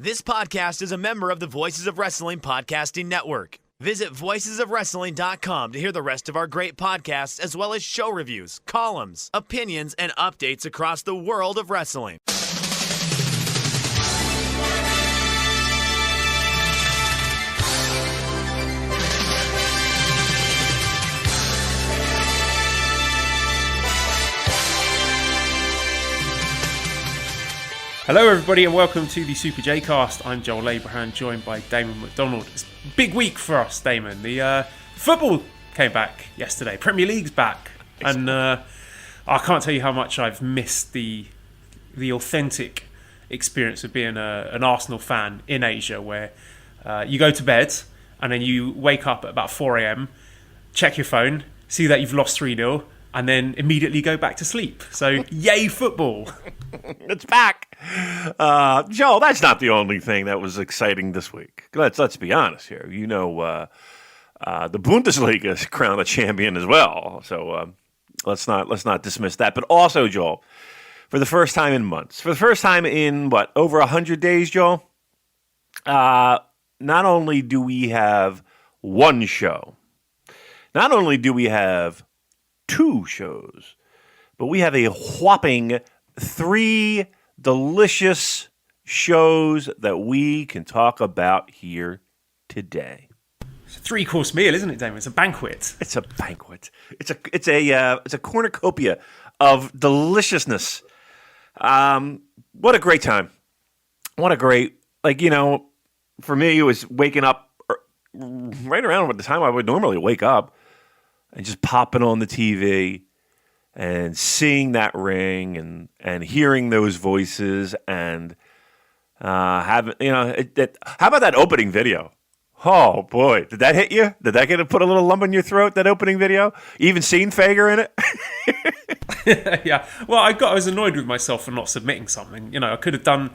This podcast is a member of the Voices of Wrestling Podcasting Network. Visit voicesofwrestling.com to hear the rest of our great podcasts, as well as show reviews, columns, opinions, and updates across the world of wrestling. Hello everybody and welcome to the Super J Cast. I'm Joel Abraham, joined by Damon McDonald. It's a big week for us, Damon. The football came back yesterday. Premier League's back. And I can't tell you how much I've missed the authentic experience of being an Arsenal fan in Asia, where you go to bed and then you wake up at about 4 a.m, check your phone, see that you've lost 3-0, and then immediately go back to sleep. So, yay football. It's back. Joel, that's not the only thing that was exciting this week. Let's be honest here. You know, the Bundesliga crowned a champion as well. So let's not dismiss that. But also, Joel, for the first time in months, for the first time in, over 100 days, Joel, not only do we have one show, not only do we have two shows, but we have a whopping 3 delicious shows that we can talk about here today. It's a 3-course meal, isn't it, Damon? It's a banquet. It's a banquet. It's a cornucopia of deliciousness. What a great time. What a great, for me, it was waking up right around the time I would normally wake up and just popping on the TV and seeing that ring and hearing those voices and having, how about that opening video? Oh boy, did that hit you? Did that put a little lump in your throat, that opening video? Even seen Fager in it? Yeah. Well, I was annoyed with myself for not submitting something. I could have done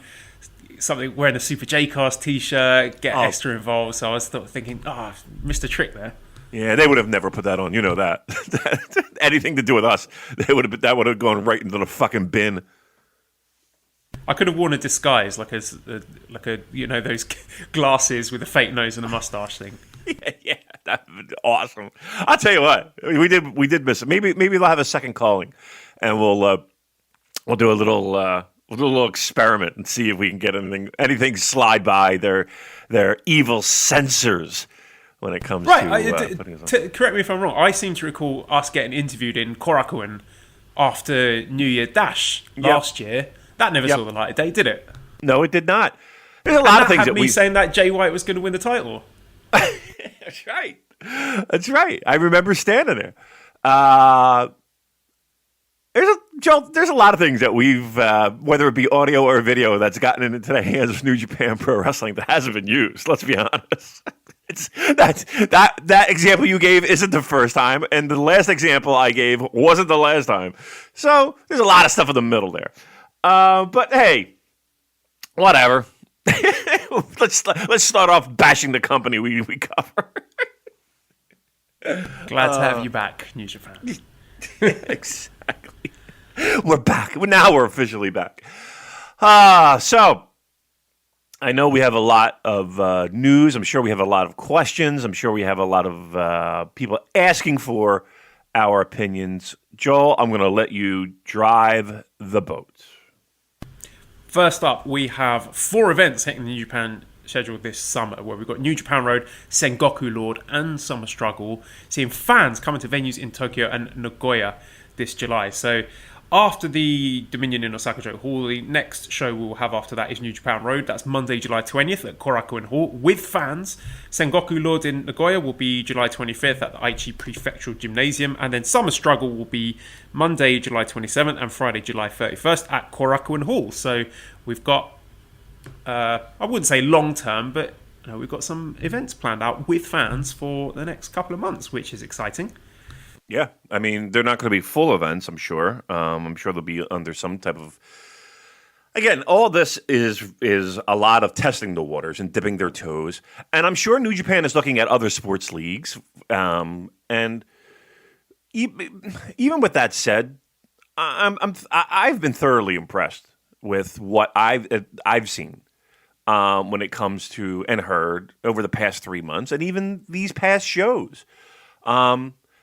something, wearing a Super J-Cast t-shirt, get extra involved. So I was thinking, missed a trick there. Yeah, they would have never put that on. You know that. Anything to do with us, that would have gone right into the fucking bin. I could have worn a disguise, like a those glasses with a fake nose and a mustache thing. Yeah, that would be awesome. I'll tell you what, we did miss it. Maybe they'll have a second calling, and we'll do a little experiment and see if we can get anything slide by their evil censors. When it comes to correct me if I'm wrong, I seem to recall us getting interviewed in Korakuen after New Year Dash last year. That never saw the light of day, did it? No, it did not. There's a lot of things that me saying that Jay White was going to win the title. That's right. That's right. I remember standing there. There's a lot of things that we've, whether it be audio or video, that's gotten into the hands of New Japan Pro Wrestling that hasn't been used. Let's be honest. That example you gave isn't the first time, and the last example I gave wasn't the last time. So there's a lot of stuff in the middle there. But hey, whatever. Let's start off bashing the company we cover. Glad to have you back, New Japan. Exactly. We're back. Now we're officially back. So I know we have a lot of news. I'm sure we have a lot of questions. I'm sure we have a lot of people asking for our opinions. Joel, I'm going to let you drive the boat. First up, we have 4 events hitting the New Japan schedule this summer, where we've got New Japan Road, Sengoku Lord, and Summer Struggle, seeing fans coming to venues in Tokyo and Nagoya this July. So after the Dominion in Osaka-jo Hall, the next show we'll have after that is New Japan Road. That's Monday, July 20th at Korakuen Hall with fans. Sengoku Lord in Nagoya will be July 25th at the Aichi Prefectural Gymnasium. And then Summer Struggle will be Monday, July 27th and Friday, July 31st at Korakuen Hall. So we've got, I wouldn't say long-term, but we've got some events planned out with fans for the next couple of months, which is exciting. Yeah, I mean, they're not going to be full events, I'm sure. I'm sure they'll be under some type of... Again, all this is a lot of testing the waters and dipping their toes. And I'm sure New Japan is looking at other sports leagues. And even with that said, I've been thoroughly impressed with what I've seen when it comes to, and heard over the past 3 months, and even these past shows.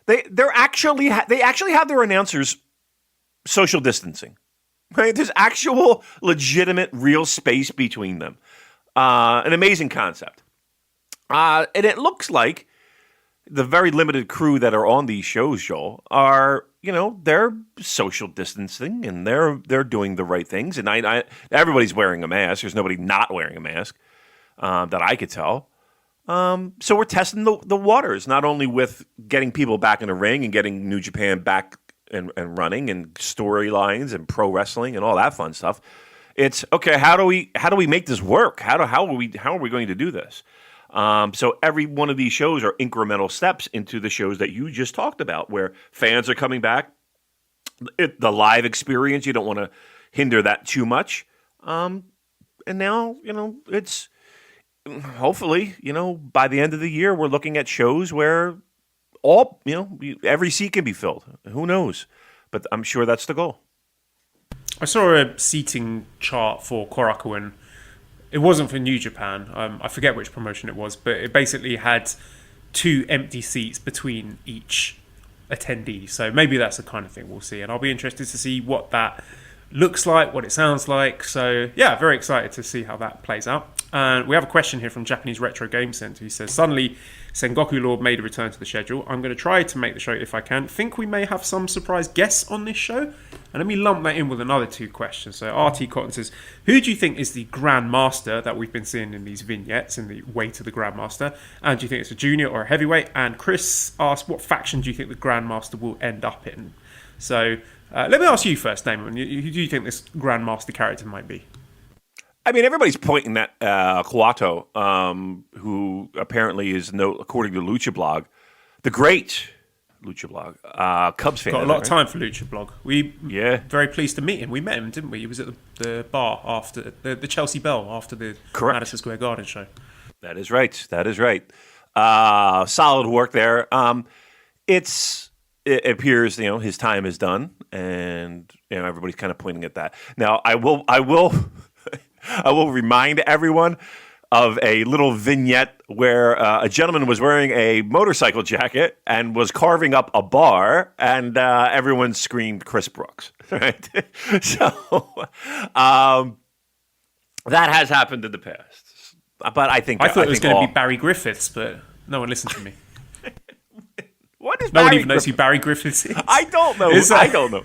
They actually have their announcers social distancing. Right? There's actual, legitimate, real space between them. An amazing concept. And it looks like the very limited crew that are on these shows, Joel, are, they're social distancing and they're doing the right things. And everybody's wearing a mask. There's nobody not wearing a mask that I could tell. So we're testing the waters, not only with getting people back in the ring and getting New Japan back and running and storylines and pro wrestling and all that fun stuff. It's okay. How do we make this work? How are we going to do this? So every one of these shows are incremental steps into the shows that you just talked about, where fans are coming back. The live experience, you don't want to hinder that too much. And now, it's hopefully, by the end of the year, we're looking at shows where every seat can be filled. Who knows? But I'm sure that's the goal. I saw a seating chart for Korakuen. It wasn't for New Japan. I forget which promotion it was, but it basically had 2 empty seats between each attendee. So maybe that's the kind of thing we'll see. And I'll be interested to see what that looks like, what it sounds like. So yeah, very excited to see how that plays out. And we have a question here from Japanese Retro Game Center. He says, suddenly Sengoku Lord made a return to the schedule. I'm going to try to make the show if I can. Think we may have some surprise guests on this show? And let me lump that in with another 2 questions. So RT Cotton says, who do you think is the Grand Master that we've been seeing in these vignettes in the way to the Grand Master? And do you think it's a junior or a heavyweight? And Chris asked, what faction do you think the Grand Master will end up in? So let me ask you first, Damon. Who do you think this Grand Master character might be? I mean, everybody's pointing at Kawato, who apparently is, according to Lucha Blog, the great Lucha Blog, Cubs fan. Got a lot of time for Lucha Blog. Yeah, very pleased to meet him. We met him, didn't we? He was at the bar after the Chelsea Bell after the Madison Square Garden show. That is right. Solid work there. It appears his time is done, and everybody's kind of pointing at that. Now, I will I will remind everyone of a little vignette where a gentleman was wearing a motorcycle jacket and was carving up a bar, and everyone screamed Chris Brooks. Right? So that has happened in the past. But I thought it was going to be Barry Griffiths, but no one listened to me. What is no one even knows who Barry Griffiths is? I don't know. I don't know.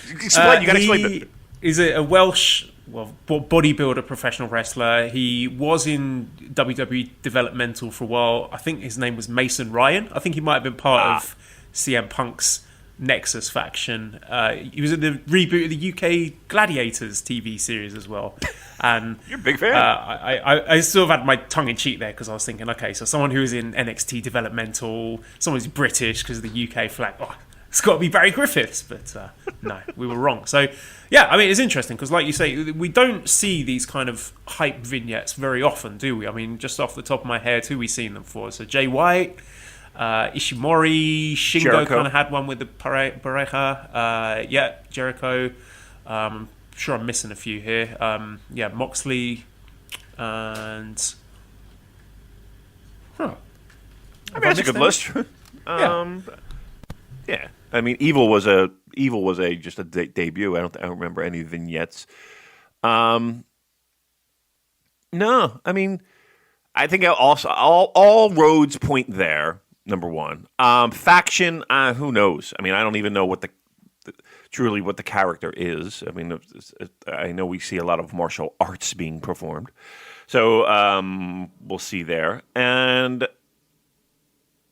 Explain. You got to explain that. Is it a Welsh bodybuilder, professional wrestler? He was in WWE developmental for a while. I think his name was Mason Ryan. I think he might have been part of CM Punk's Nexus faction. He was in the reboot of the UK Gladiators TV series as well. And you're a big fan. I sort of had my tongue in cheek there because I was thinking, okay, so someone who's in NXT developmental, someone who's British because of the UK flag. Oh, it's got to be Barry Griffiths, but no, we were wrong. So, yeah, I mean, it's interesting because, like you say, we don't see these kind of hype vignettes very often, do we? I mean, just off the top of my head, who we seen them for? So, Jay White, Ishimori, Shingo kind of had one with the Pareja. Jericho. I'm sure I'm missing a few here. Moxley and... I mean, that's a good list. Yeah. I mean, Evil was just a debut. I don't remember any vignettes. No, I mean, I think also all roads point there. Number one, faction. Who knows? I mean, I don't even know what truly what the character is. I mean, I know we see a lot of martial arts being performed, so we'll see there. And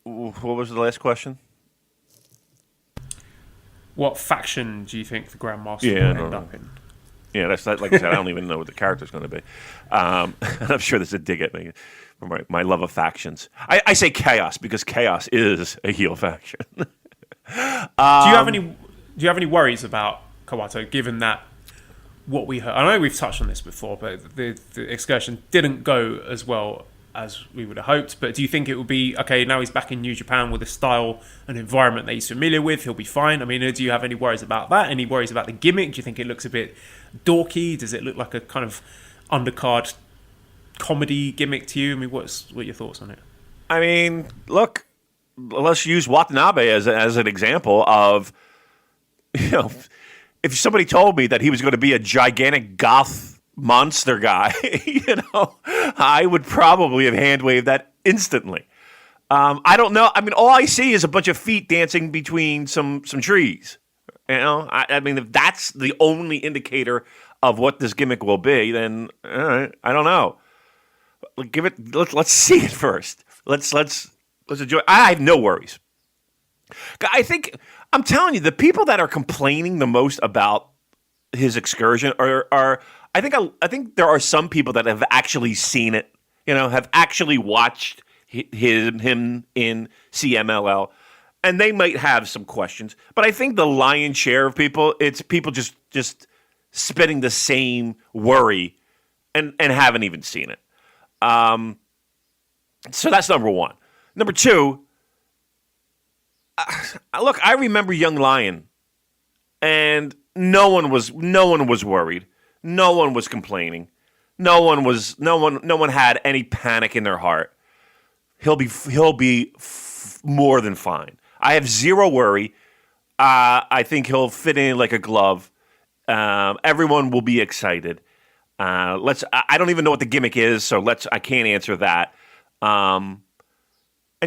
what was the last question? What faction do you think the Grandmaster will end up in? Yeah, that's like I said. I don't even know what the character's going to be. I'm sure there's a dig at me for my love of factions. I say Chaos because Chaos is a heel faction. Do you have any worries about Kawato, given that what we heard? I know we've touched on this before, but the excursion didn't go as well as we would have hoped. But do you think it will be okay now he's back in New Japan with a style and environment that he's familiar with? He'll be fine. I mean, do you have any worries about that? Any worries about the gimmick? Do you think it looks a bit dorky? Does it look like a kind of undercard comedy gimmick to you? I mean, what are your thoughts on it? I mean, look, let's use Watanabe as an example of, if somebody told me that he was going to be a gigantic goth monster guy, I would probably have hand waved that instantly. I don't know. I mean, all I see is a bunch of feet dancing between some trees. I mean, if that's the only indicator of what this gimmick will be, then all right, I don't know. Let's see it first. Let's enjoy. I have no worries. I'm telling you, the people that are complaining the most about his excursion are I think there are some people that have actually seen it. Have actually watched him in CMLL. And they might have some questions, but I think the lion's share of people, it's people just spitting the same worry and haven't even seen it. So that's number one. Number two, look, I remember Young Lion, and no one was worried, no one was complaining, no one had any panic in their heart. He'll be more than fine. I have zero worry. I think he'll fit in like a glove. Everyone will be excited. I don't even know what the gimmick is, so I can't answer that. And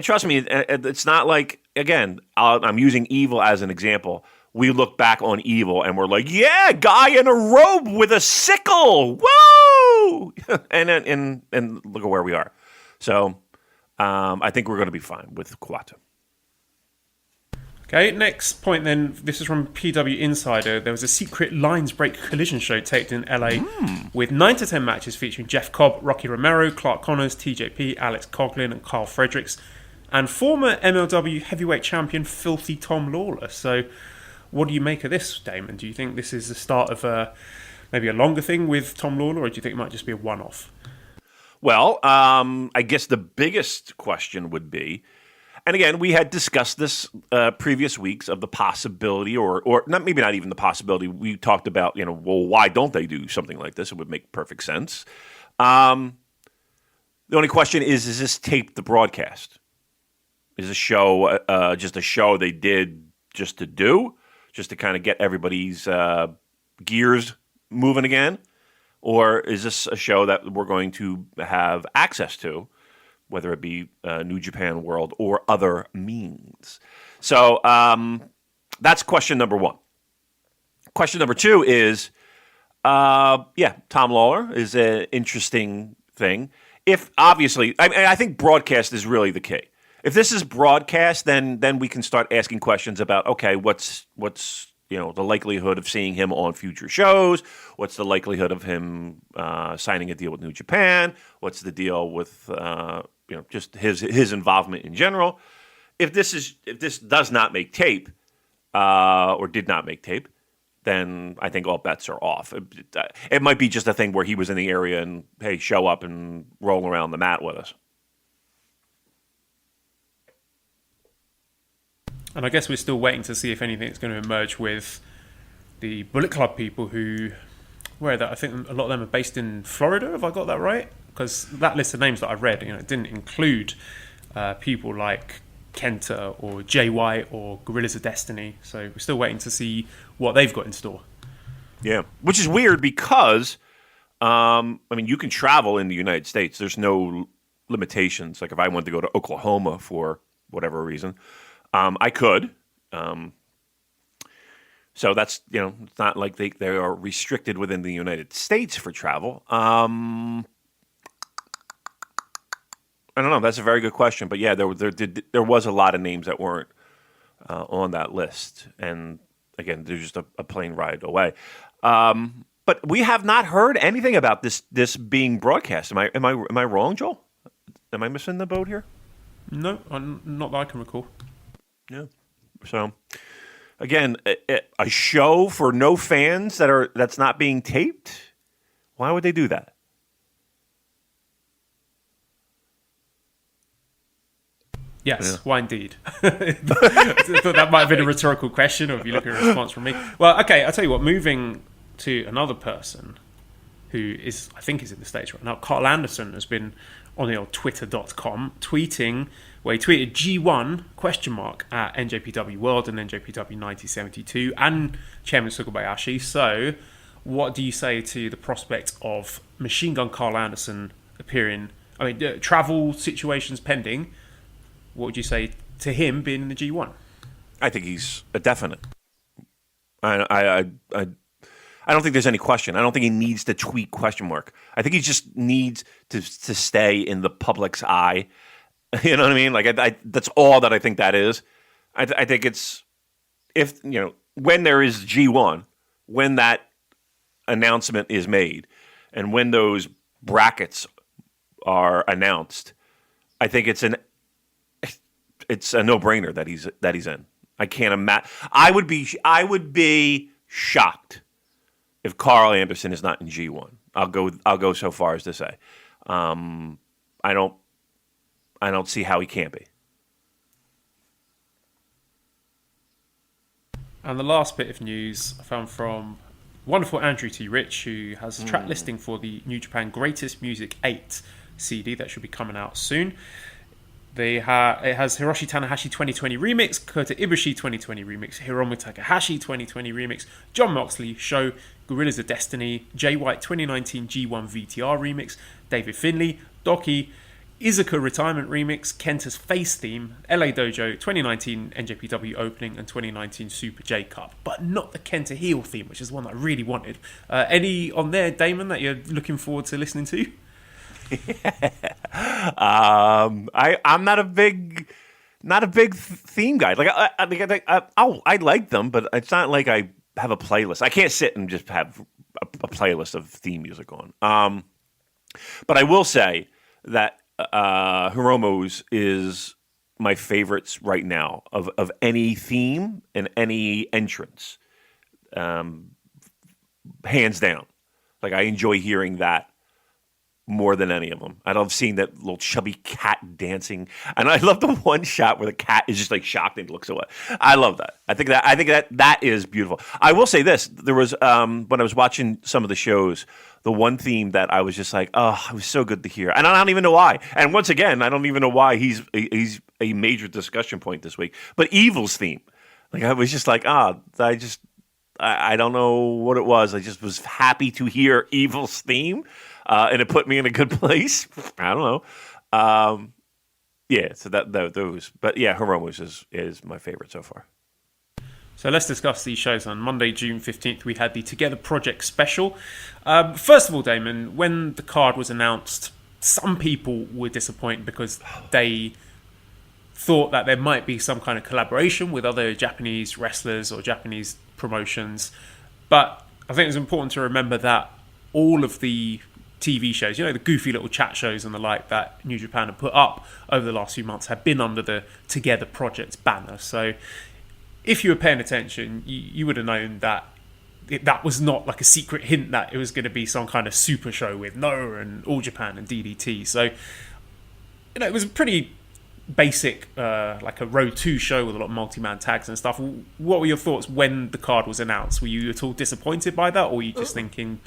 trust me, it's not like, again, I'm using Evil as an example. We look back on Evil and we're like, yeah, guy in a robe with a sickle, woo! and look at where we are. So I think we're going to be fine with Kawata. Okay, next point then. This is from PW Insider. There was a secret Lines Break collision show taped in LA with 9 to 10 matches featuring Jeff Cobb, Rocky Romero, Clark Connors, TJP, Alex Coughlin, and Carl Fredericks, and former MLW heavyweight champion Filthy Tom Lawler. So, what do you make of this, Damon? Do you think this is the start of maybe a longer thing with Tom Lawler, or do you think it might just be a one-off? Well, I guess the biggest question would be, and again, we had discussed this previous weeks of the possibility, or not, maybe not even the possibility. We talked about, well, why don't they do something like this? It would make perfect sense. The only question is this taped the broadcast? Is the show just a show they did just to kind of get everybody's gears moving again? Or is this a show that we're going to have access to, whether it be New Japan World or other means? So that's question number one. Question number two is, Tom Lawler is an interesting thing. If obviously, I think broadcast is really the key. If this is broadcast, then we can start asking questions about, okay, what's the likelihood of seeing him on future shows? What's the likelihood of him signing a deal with New Japan? What's the deal with just his involvement in general? If this does not make tape or did not make tape, then I think all bets are off. It might be just a thing where he was in the area and, hey, show up and roll around the mat with us. And I guess we're still waiting to see if anything's going to emerge with the Bullet Club people I think a lot of them are based in Florida, have I got that right? Because that list of names that I read, it didn't include people like Kenta or Jay White or Gorillas of Destiny. So we're still waiting to see what they've got in store. Yeah, which is weird because, you can travel in the United States. There's no limitations. Like if I wanted to go to Oklahoma for whatever reason, I could. So that's, it's not like they are restricted within the United States for travel. I don't know. That's a very good question. But yeah, there was a lot of names that weren't on that list. And again, they're just a plane ride away. But we have not heard anything about this being broadcast. Am I wrong, Joel? Am I missing the boat here? No, not that I can recall. Yeah. So, again, a show for no fans that's not being taped? Why would they do that? Yes, Yeah. why indeed? I thought that might have been a rhetorical question, or if you look at a response from me. Well, okay, I'll tell you what, moving to another person who I think is in the States right now, Carl Anderson, has been on the old twitter.com tweeting, where he tweeted G1 at NJPW World and NJPW 1972 and Chairman Sugabayashi. So what do you say to the prospect of Machine Gun Carl Anderson appearing? I mean, travel situations pending. What would you say to him being in the G1? I think he's a definite. I don't think there's any question. I don't think he needs to tweet question mark. I think he just needs to stay in the public's eye. You know what I mean? Like that's all that I think that is. I think it's when there is G1, when that announcement is made, and when those brackets are announced, I think it's a no-brainer that he's in. I can't imagine. I would be shocked if Carl Anderson is not in G1. I'll go so far as to say, I don't see how he can't be. And the last bit of news I found from wonderful Andrew T. Rich, who has a track listing for the New Japan Greatest Music 8 CD that should be coming out soon. It has Hiroshi Tanahashi 2020 remix, Kota Ibushi 2020 remix, Hiromu Takahashi 2020 remix, Jon Moxley Show, Gorillas of Destiny, Jay White 2019 G1 VTR remix, David Finlay, Doki, Izuka Retirement remix, Kenta's Face theme, LA Dojo 2019 NJPW opening, and 2019 Super J Cup, but not the Kenta Heel theme, which is one that I really wanted. Any on there, Damon, that you're looking forward to listening to? I'm not a big theme guy. Like I like them, but it's not like I have a playlist. I can't sit and just have a playlist of theme music on. But I will say that Hiromu's is my favorites right now of any theme and any entrance, hands down. Like I enjoy hearing that more than any of them. I love seeing that little chubby cat dancing, and I love the one shot where the cat is just like shocked and looks away. I love that. I think that is beautiful. I will say this: there was when I was watching some of the shows, the one theme that I was just like, oh, it was so good to hear, and I don't even know why. And once again, I don't even know why he's a major discussion point this week. But Evil's theme, like I was just like, I don't know what it was. I just was happy to hear Evil's theme. And it put me in a good place. I don't know. So those. But yeah, Hiromu's is my favorite so far. So let's discuss these shows. On Monday, June 15th, we had the Together Project special. First of all, Damon, when the card was announced, some people were disappointed because they thought that there might be some kind of collaboration with other Japanese wrestlers or Japanese promotions. But I think it's important to remember that all of the TV shows, the goofy little chat shows and the like that New Japan have put up over the last few months have been under the Together Project banner. So if you were paying attention, you would have known that that was not like a secret hint that it was going to be some kind of super show with Noah and All Japan and DDT. So, it was a pretty basic, like a Road 2 show with a lot of multi-man tags and stuff. What were your thoughts when the card was announced? Were you at all disappointed by that, or were you just thinking,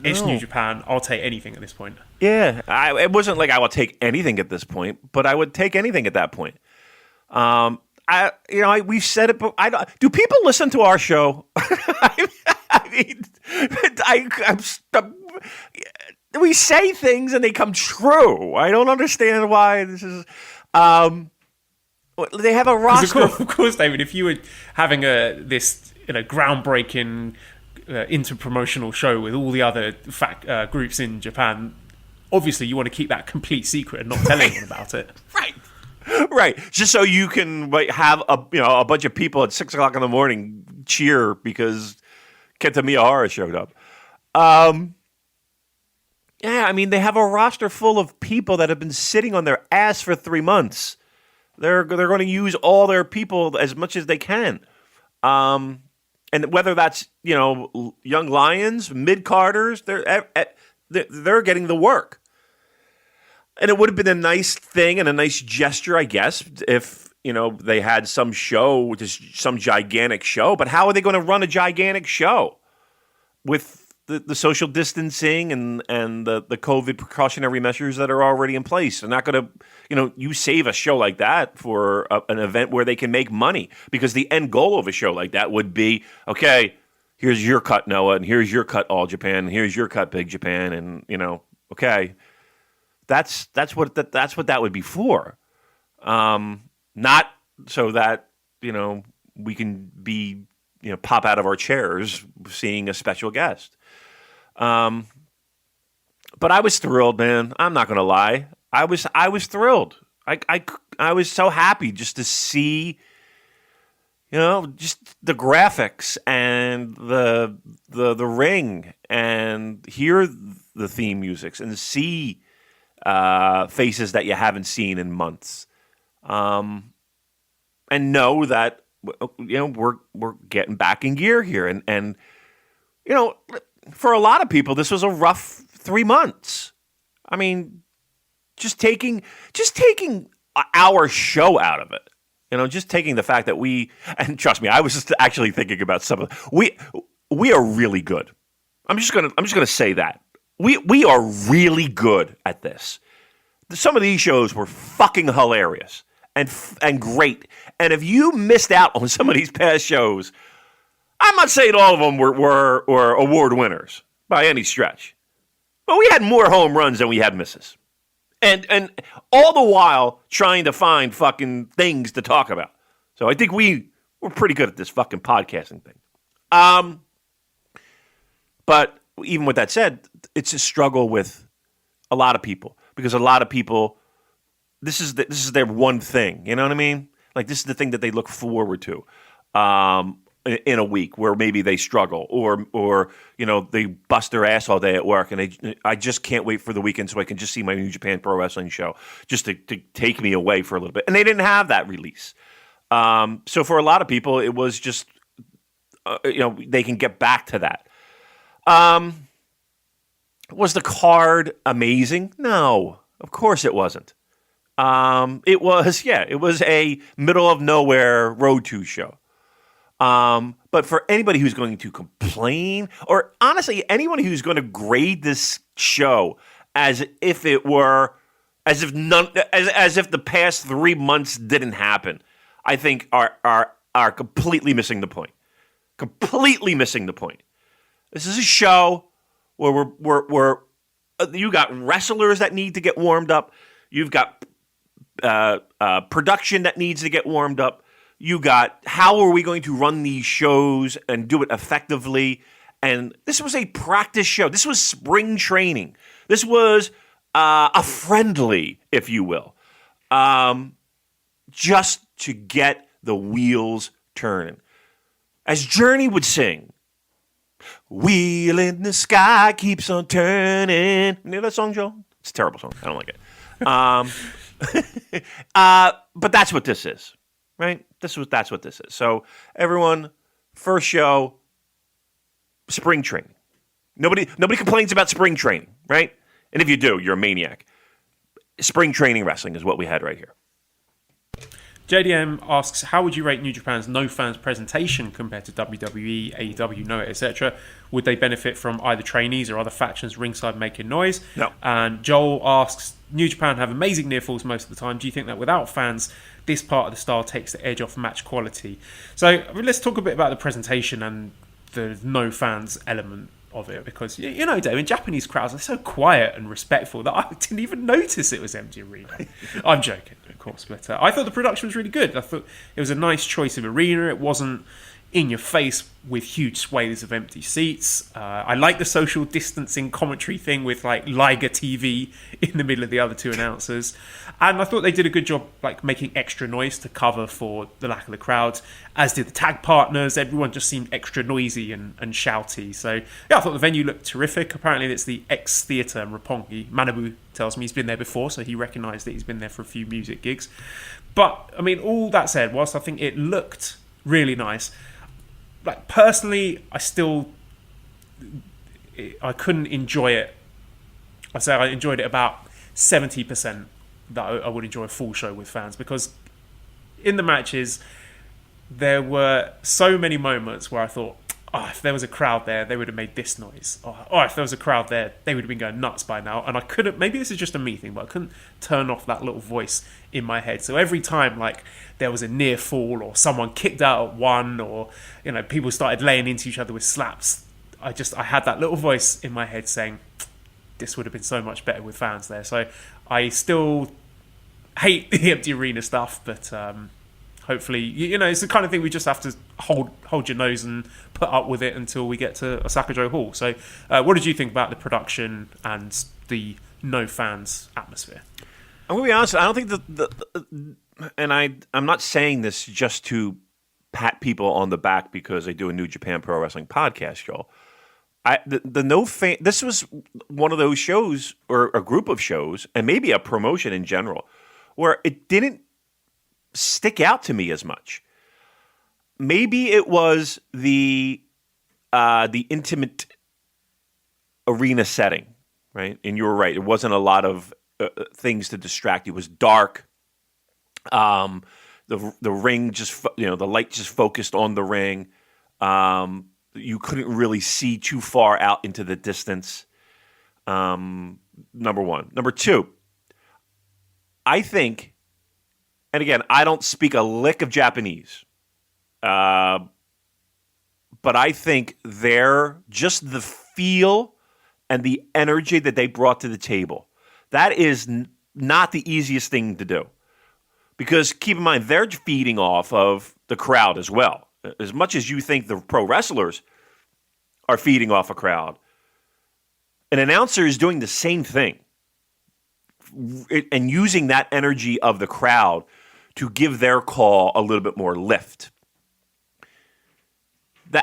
it's New Japan, I'll take anything at this point? Yeah, it wasn't like I would take anything at this point, but I would take anything at that point. We've said it, but do people listen to our show? We say things and they come true. I don't understand why this is. They have a roster. Of course, David. If you were having this groundbreaking interpromotional show with all the other groups in Japan, obviously you want to keep that complete secret and not tell anyone about it. Right. Just so you can have a bunch of people at 6 o'clock in the morning cheer because Kenta Miyahara showed up. They have a roster full of people that have been sitting on their ass for 3 months. They're going to use all their people as much as they can. And whether that's, young lions, mid-carders, they're getting the work. And it would have been a nice thing and a nice gesture, I guess, if, they had some show, just some gigantic show. But how are they going to run a gigantic show with the social distancing and the COVID precautionary measures that are already in place. They're not going to, you save a show like that for an event where they can make money, because the end goal of a show like that would be, okay, here's your cut, Noah, and here's your cut, All Japan, and here's your cut, Big Japan, and okay, that's what that would be for, not so that we can be pop out of our chairs seeing a special guest. But I was thrilled, man. I'm not gonna lie. I was thrilled. I was so happy just to see, just the graphics and the ring, and hear the theme musics and see faces that you haven't seen in months, and know that we're getting back in gear here, and for a lot of people this was a rough 3 months. I mean, just taking our show out of it, just taking the fact that and trust me, I was just actually thinking about some of we are really good. I'm just gonna say that we are really good at this. Some of these shows were fucking hilarious and great. And if you missed out on some of these past shows, I'm not saying all of them were award winners by any stretch, but we had more home runs than we had misses, and all the while trying to find fucking things to talk about. So I think we're pretty good at this fucking podcasting thing. But even with that said, it's a struggle with a lot of people, because a lot of people, this is their one thing. You know what I mean? Like, this is the thing that they look forward to in a week where maybe they struggle, or they bust their ass all day at work, and I just can't wait for the weekend so I can just see my New Japan Pro Wrestling show, just to take me away for a little bit. And they didn't have that release. So for a lot of people, it was just they can get back to that. Was the card amazing? No, of course it wasn't. It was a middle of nowhere Road to show. But for anybody who's going to complain, or honestly, anyone who's going to grade this show as if the past 3 months didn't happen, I think are completely missing the point. Completely missing the point. This is a show where you got wrestlers that need to get warmed up. You've got production that needs to get warmed up. You got, how are we going to run these shows and do it effectively? And this was a practice show. This was spring training. This was a friendly, if you will, just to get the wheels turning. As Journey would sing, "Wheel in the sky keeps on turning." You know that song, Joe? It's a terrible song. I don't like it. But that's what this is, right? That's what this is. So everyone, first show, spring training. Nobody complains about spring training, right? And if you do, you're a maniac. Spring training wrestling is what we had right here. JDM asks, how would you rate New Japan's no fans presentation compared to WWE, AEW, Noah, etc.? Would they benefit from either trainees or other factions ringside making noise? No. And Joel asks, New Japan have amazing near falls most of the time. Do you think that without fans, this part of the style takes the edge off match quality? So let's talk a bit about the presentation and the no fans element of it, because Dave, in Japanese crowds, they're so quiet and respectful that I didn't even notice it was empty arena. I'm joking, of course, but I thought the production was really good. I thought it was a nice choice of arena. It wasn't in your face with huge swathes of empty seats. I like the social distancing commentary thing with like Liger TV in the middle of the other two announcers, and I thought they did a good job like making extra noise to cover for the lack of the crowds, as did the tag partners. Everyone just seemed extra noisy and shouty. So yeah, I thought the venue looked terrific. Apparently it's the ex-theatre Roppongi. Manabu tells me he's been there before, so he recognised that he's been there for a few music gigs. But I mean, all that said, whilst I think it looked really nice, like personally, I couldn't enjoy it. I'd say I enjoyed it about 70% that I would enjoy a full show with fans, because in the matches there were so many moments where I thought, if there was a crowd there, they would have made this noise. If there was a crowd there, they would have been going nuts by now. And I couldn't, maybe this is just a me thing, but I couldn't turn off that little voice in my head. So every time, like, there was a near fall or someone kicked out at one or, people started laying into each other with slaps, I had that little voice in my head saying, this would have been so much better with fans there. So I still hate the empty arena stuff, but hopefully, it's the kind of thing we just have to hold your nose and put up with it until we get to Osaka-jo Hall. So what did you think about the production and the no fans atmosphere? I'm going to be honest, I don't think I'm not saying this just to pat people on the back because they do a New Japan Pro Wrestling podcast, Joel. This was one of those shows, or a group of shows, and maybe a promotion in general, where it didn't stick out to me as much. Maybe it was the intimate arena setting, right? And you were right; it wasn't a lot of things to distract you. It was dark. The ring just the light just focused on the ring. You couldn't really see too far out into the distance. Number one. Number two, I think, and again, I don't speak a lick of Japanese, but I think just the feel and the energy that they brought to the table, that is not the easiest thing to do. Because keep in mind, they're feeding off of the crowd as well. As much as you think the pro wrestlers are feeding off a crowd, an announcer is doing the same thing and using that energy of the crowd to give their call a little bit more lift.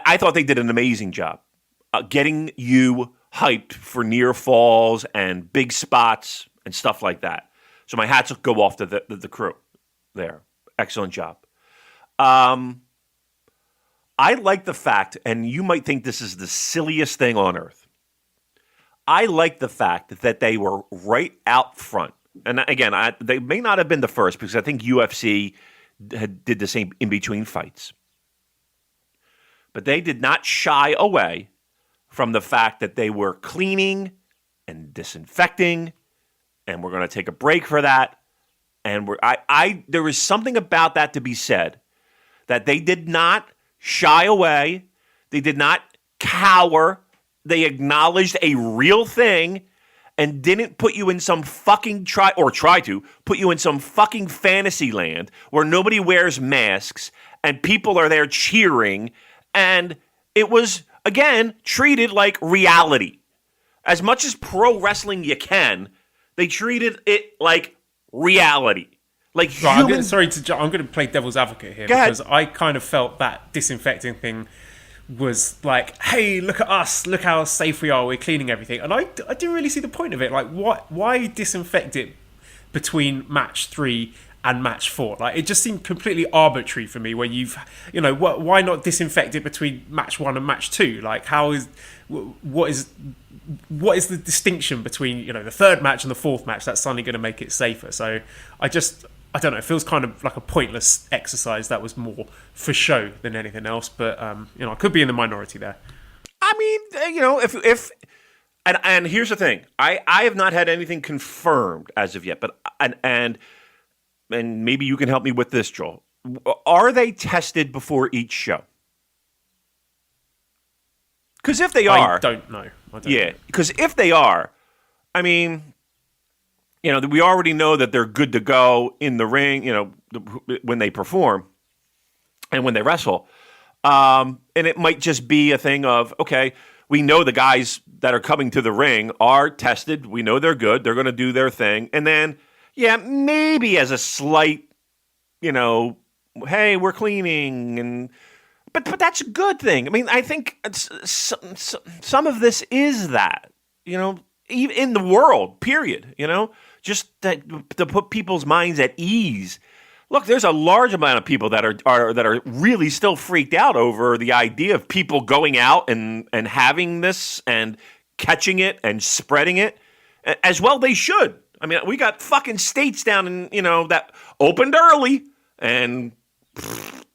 I thought they did an amazing job getting you hyped for near falls and big spots and stuff like that. So my hats go off to the crew there. Excellent job. I like the fact, and you might think this is the silliest thing on earth, I like the fact that they were right out front. And again, they may not have been the first, because I think UFC did the same in between fights. But they did not shy away from the fact that they were cleaning and disinfecting, and we're going to take a break for that. And there was something about that to be said, that they did not shy away. They did not cower. They acknowledged a real thing and didn't put you in some fucking try to put you in some fucking fantasy land where nobody wears masks and people are there cheering. And it was, again, treated like reality. As much as pro wrestling you can, they treated it like reality. Like right, I'm going to play devil's advocate here because I kind of felt that disinfecting thing was like, hey, look at us, look how safe we are, we're cleaning everything. And I didn't really see the point of it. Like, why disinfect it between match 3 and match 4? Like, it just seemed completely arbitrary for me where why not disinfect it between match 1 and match 2? Like, what is the distinction between, the third match and the fourth match that's suddenly going to make it safer? So I don't know, it feels kind of like a pointless exercise that was more for show than anything else, but I could be in the minority there. I mean, if and here's the thing, I have not had anything confirmed as of yet, but and maybe you can help me with this, Joel. Are they tested before each show? Because if they are, I don't know. Because if they are, I mean, we already know that they're good to go in the ring, when they perform and when they wrestle. And it might just be a thing of, okay, we know the guys that are coming to the ring are tested. We know they're good. They're going to do their thing. And then, maybe as a slight, hey, we're cleaning. But that's a good thing. I mean, I think some of this is that, even in the world, period, just to put people's minds at ease. Look, there's a large amount of people that are really still freaked out over the idea of people going out and having this and catching it and spreading it. As well they should. I mean, we got fucking states down in, that opened early and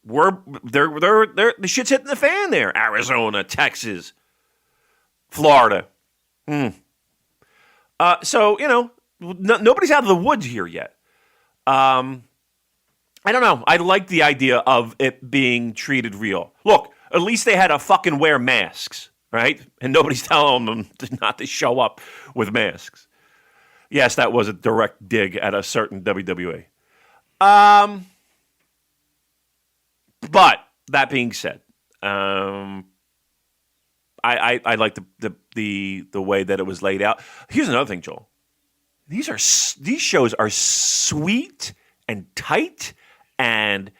the shit's hitting the fan there. Arizona, Texas, Florida. So, nobody's out of the woods here yet. I don't know. I like the idea of it being treated real. Look, at least they had to fucking wear masks, right? And nobody's telling them not to show up with masks. Yes, that was a direct dig at a certain WWE. But that being said, I like the way that it was laid out. Here's another thing, Joel. These shows are sweet and tight and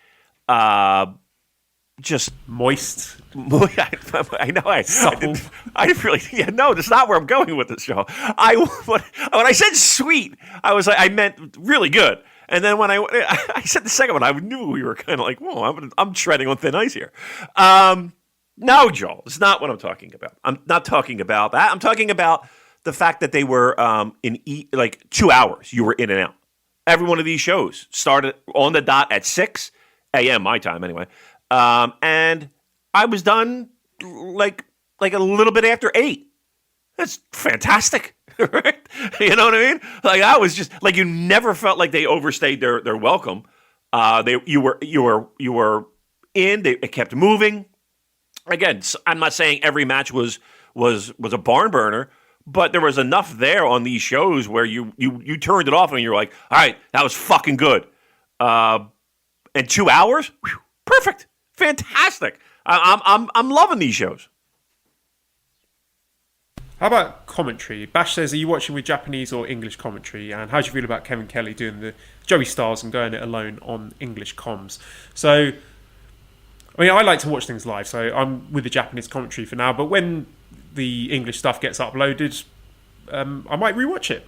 just moist. I know. I really. Yeah, no, that's not where I'm going with this show. When I said sweet, I was like, I meant really good. And then when I said the second one, I knew we were kind of like, whoa, I'm treading on thin ice here. No, Joel, it's not what I'm talking about. I'm not talking about that. I'm talking about the fact that they were in 2 hours. You were in and out. Every one of these shows started on the dot at 6 a.m. my time, anyway. And I was done like a little bit after 8. That's fantastic. Right? You know what I mean? Like I was just like you never felt like they overstayed their welcome. You were in. It kept moving. Again, I'm not saying every match was a barn burner, but there was enough there on these shows where you turned it off and you're like, all right, that was fucking good. And 2 hours, whew, perfect, fantastic. I'm loving these shows. How about commentary? Bash says, are you watching with Japanese or English commentary? And how do you feel about Kevin Kelly doing the Joey Styles and going it alone on English comms? So, I mean, I like to watch things live, so I'm with the Japanese commentary for now. But when the English stuff gets uploaded, I might rewatch it.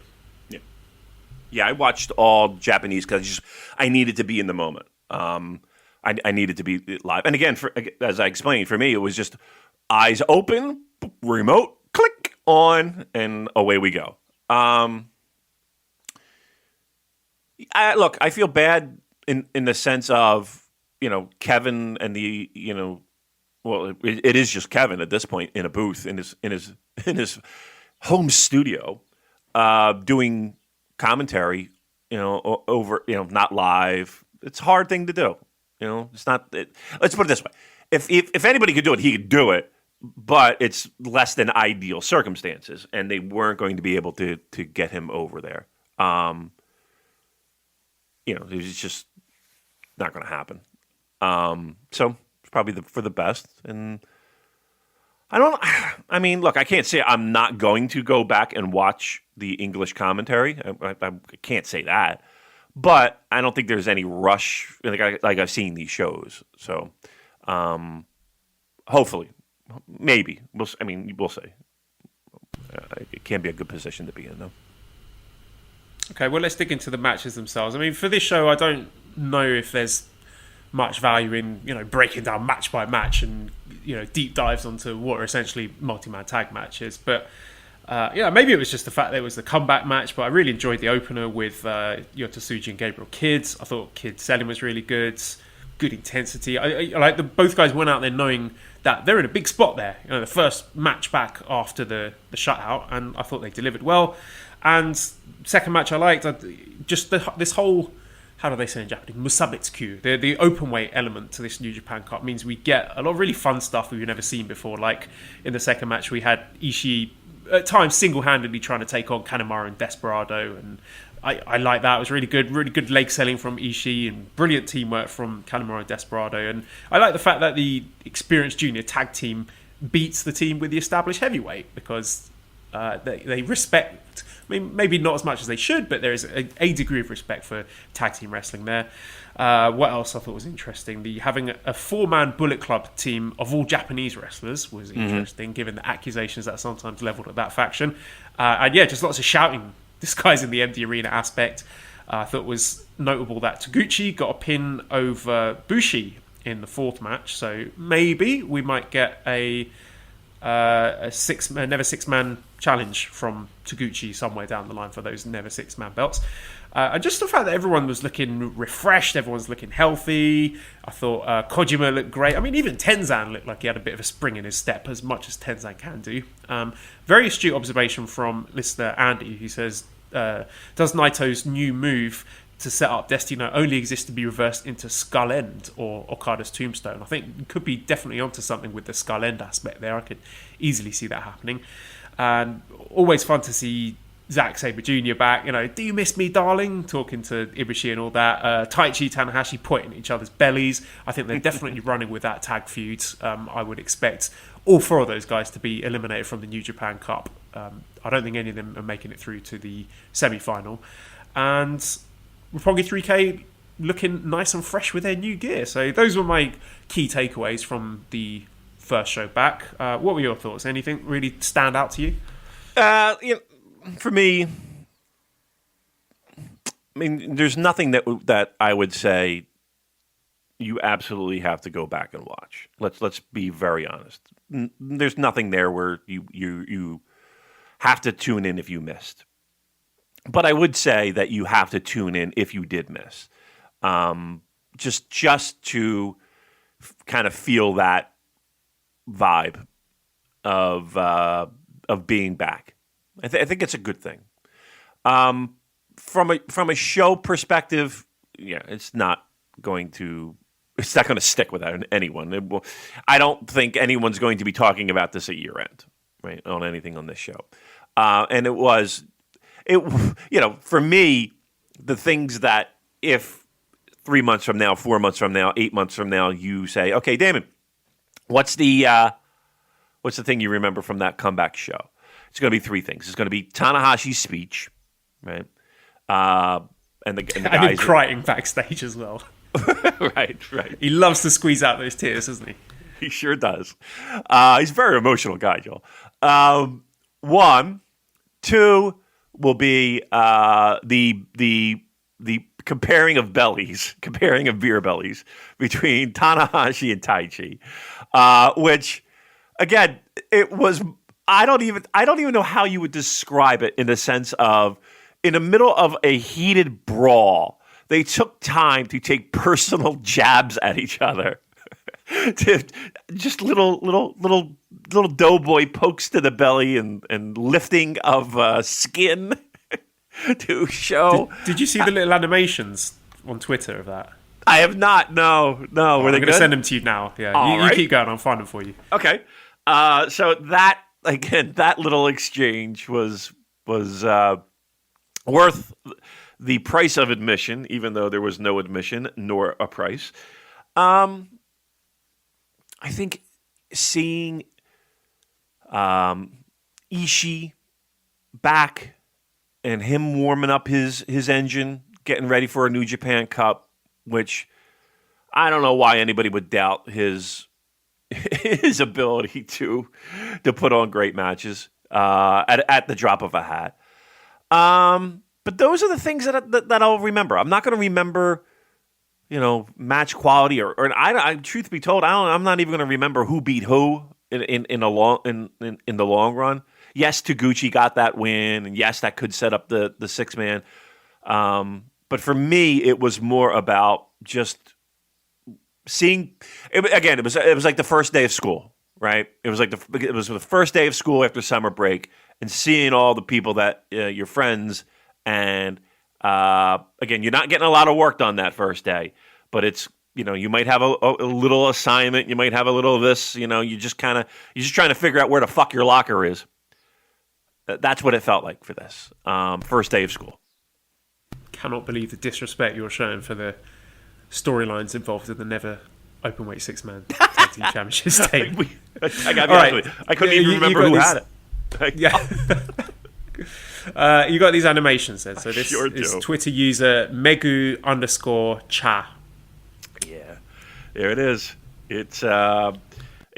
Yeah, I watched all Japanese because I needed to be in the moment. I needed to be live. And again, as I explained, for me, it was just eyes open, remote, click, on, and away we go. I feel bad in the sense of, Kevin and the, it is just Kevin at this point in a booth in his home studio, doing commentary, over, not live. It's a hard thing to do. It's not. Let's put it this way: if anybody could do it, he could do it. But it's less than ideal circumstances, and they weren't going to be able to get him over there. It's just not going to happen. So it's probably for the best. And I mean, look, I can't say I'm not going to go back and watch the English commentary. I can't say that. But I don't think there's any rush like I've seen these shows. So hopefully. Maybe. We'll see. It can be a good position to be in, though. Okay, well, let's dig into the matches themselves. I mean, for this show, I don't know if there's much value in, breaking down match by match and, deep dives onto what are essentially multi-man tag matches. But, maybe it was just the fact that it was the comeback match, but I really enjoyed the opener with Yota Tsuji and Gabriel Kidd. I thought Kidd's selling was really good. Good intensity. I like both guys went out there knowing that they're in a big spot there. The first match back after the shutout, and I thought they delivered well. And second match I liked, just this whole, how do they say in Japanese, Musabitsu, the open weight element to this New Japan Cup means we get a lot of really fun stuff we've never seen before. Like in the second match, we had Ishii at times single-handedly trying to take on Kanemaru and Desperado, and I like that. It was really good leg selling from Ishii and brilliant teamwork from Kanemaru and Desperado. And I like the fact that the experienced junior tag team beats the team with the established heavyweight because they respect, I mean, maybe not as much as they should, but there is a degree of respect for tag team wrestling there. What else I thought was interesting? Having a 4-man Bullet Club team of all Japanese wrestlers was interesting, given the accusations that are sometimes levelled at that faction. And yeah, just lots of shouting. This guy's in the empty arena aspect. I thought it was notable that Taguchi got a pin over Bushi in the fourth match. So maybe we might get a a never six-man challenge from Taguchi somewhere down the line for those never six-man belts. And just the fact that everyone was looking refreshed, everyone's looking healthy. I thought Kojima looked great. I mean, even Tenzan looked like he had a bit of a spring in his step, as much as Tenzan can do. Very astute observation from listener Andy, who says, does Naito's new move to set up Destino only exist to be reversed into Skull End or Okada's Tombstone? I think it could be definitely onto something with the Skull End aspect there. I could easily see that happening. And always fun to see Zack Sabre Jr. back. Do you miss me, darling? Talking to Ibushi and all that. Taichi, Tanahashi pointing at each other's bellies. I think they're definitely running with that tag feud. I would expect all four of those guys to be eliminated from the New Japan Cup. I don't think any of them are making it through to the semi-final. And Roppongi 3K looking nice and fresh with their new gear. So those were my key takeaways from the first show back. What were your thoughts? Anything really stand out to you? For me, I mean, there's nothing that I would say you absolutely have to go back and watch. Let's be very honest. There's nothing there where you have to tune in if you missed. But I would say that you have to tune in if you did miss, just to kind of feel that vibe of being back. I think it's a good thing. From a show perspective, it's not going to stick with anyone. I don't think anyone's going to be talking about this at year end, right? On anything on this show, and for me, the things that if 3 months from now, 4 months from now, 8 months from now, you say, okay, Damon, what's the thing you remember from that comeback show? It's going to be three things. It's going to be Tanahashi's speech, right? And the guys and him crying backstage as well. right. He loves to squeeze out those tears, doesn't he? He sure does. He's a very emotional guy, Joel. 1, 2 will be the comparing of beer bellies between Tanahashi and Taichi, which again it was. I don't even know how you would describe it in the sense of in the middle of a heated brawl, they took time to take personal jabs at each other. To just little doughboy pokes to the belly and lifting of skin to show. Did you see the little animations on Twitter of that? I have not. No. Were they I'm going to good? send them to you now. Yeah, you keep going. I'll find them for you. Okay. So that again, that little exchange was worth the price of admission, even though there was no admission nor a price. I think seeing Ishii back and him warming up his engine, getting ready for a New Japan Cup, which I don't know why anybody would doubt his ability to put on great matches at the drop of a hat. But those are the things that I'll remember. I'm not going to remember, match quality or I truth be told, I'm not even going to remember who beat who in the long run. Yes, Taguchi got that win, and yes, that could set up the 6-man. But for me, it was more about just seeing. It was like the first day of school, right? It was the first day of school after summer break, and seeing all the people that your friends and again, you're not getting a lot of work done that first day, but it's. You might have a little assignment. You might have a little of this. You're just trying to figure out where the fuck your locker is. That's what it felt like for this first day of school. Cannot believe the disrespect you're showing for the storylines involved in the never openweight 6-man tag team championship stage. I got right. I couldn't even remember who had it. Yeah. You got these animations then. So this is Twitter user Megu_cha. Yeah, there it is. It's a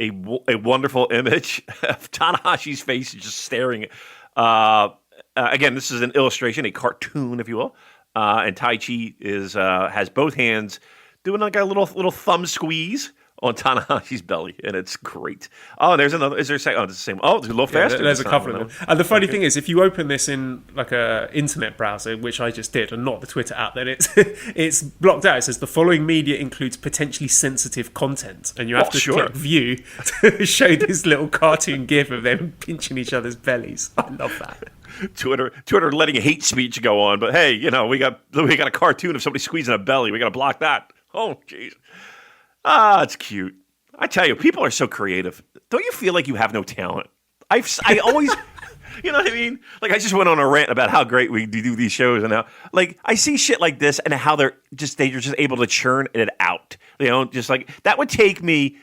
wonderful image of Tanahashi's face just staring. Again, this is an illustration, a cartoon, if you will. And Taichi has both hands doing like a little thumb squeeze on Tanahashi's belly, and it's great. Oh, and there's another. Is there a second? Oh, it's the same. Oh, it's a little Yeah, faster. there's a this couple time, of them. And the funny thing is, if you open this in like a internet browser, which I just did, and not the Twitter app, then it's blocked out. It says the following media includes potentially sensitive content, and you have to click view to show this little cartoon gif of them pinching each other's bellies. I love that. Twitter letting hate speech go on, but hey, we got a cartoon of somebody squeezing a belly. We got to block that. Oh, jeez. It's cute. I tell you, people are so creative. Don't you feel like you have no talent? I always, you know what I mean? Like, I just went on a rant about how great we do these shows, and how, like, I see shit like this and how they're just able to churn it out. Just like that would take me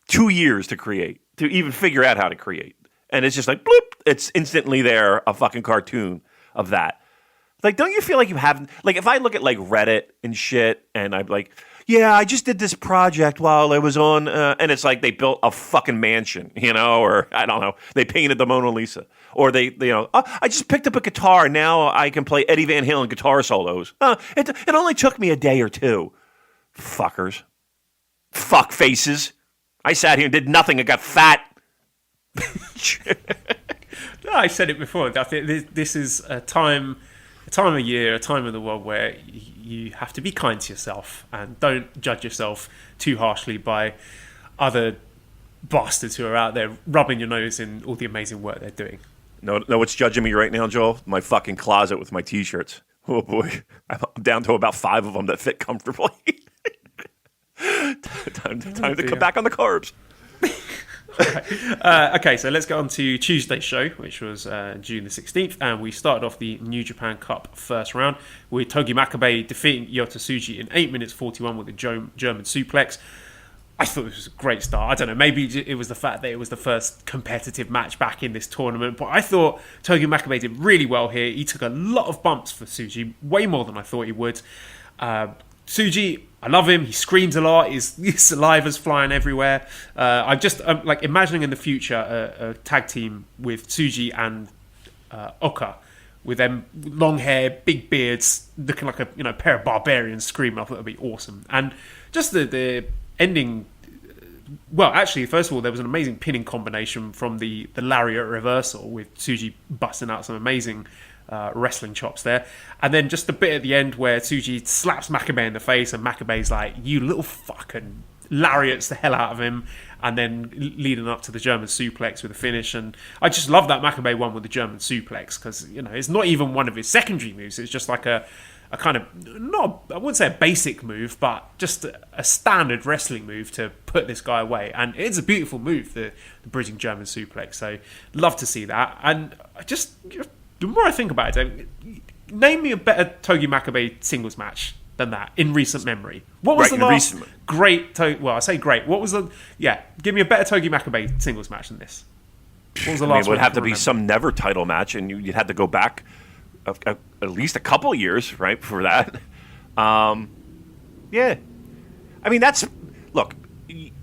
2 years to create, to even figure out how to create. And it's just like, bloop, it's instantly there, a fucking cartoon of that. Like, don't you feel like you haven't, like, if I look at, like, Reddit and shit, and I'm like, yeah, I just did this project while I was on, and it's like they built a fucking mansion, or I don't know, they painted the Mona Lisa. Or I just picked up a guitar, and now I can play Eddie Van Halen guitar solos. It only took me a day or two. Fuckers. Fuck faces. I sat here and did nothing and got fat. No, I said it before. I think this is a time of year, a time of the world where you have to be kind to yourself and don't judge yourself too harshly by other bastards who are out there rubbing your nose in all the amazing work they're doing. No, what's judging me right now, Joel? My fucking closet with my T-shirts. Oh boy, I'm down to about 5 of them that fit comfortably. time to come back on the carbs. Okay, so let's go on to Tuesday's show, which was June the 16th, and we started off the New Japan Cup first round with Togi Makabe defeating Yota Tsuji in 8 minutes 41 with a German suplex. I thought this was a great start. I don't know, maybe it was the fact that it was the first competitive match back in this tournament, but I thought Togi Makabe did really well here. He took a lot of bumps for Tsuji, way more than I thought he would. Tsuji, I love him. He screams a lot. His saliva's flying everywhere. I'm like imagining in the future a tag team with Tsuji and Oka, with them long hair, big beards, looking like a pair of barbarians screaming. I thought that'd be awesome. And just the ending. Well, actually, first of all, there was an amazing pinning combination from the lariat reversal with Tsuji busting out some amazing wrestling chops there, and then just the bit at the end where Tsuji slaps Makabe in the face, and Makabe's like, "You little fucking," lariats the hell out of him, and then leading up to the German suplex with a finish. And I just love that Makabe won with the German suplex, because it's not even one of his secondary moves. It's just like a kind of, not, I wouldn't say a basic move, but just a standard wrestling move to put this guy away. And it's a beautiful move, the bridging German suplex. So love to see that. And I just, the more I think about it, name me a better Togi Makabe singles match than that in recent memory. What was the last great well, I say great. What was give me a better Togi Makabe singles match than this. What was the last one? It would have to be some never title match, and you'd have to go back at least a couple of years, right, for that. Yeah. I mean, look,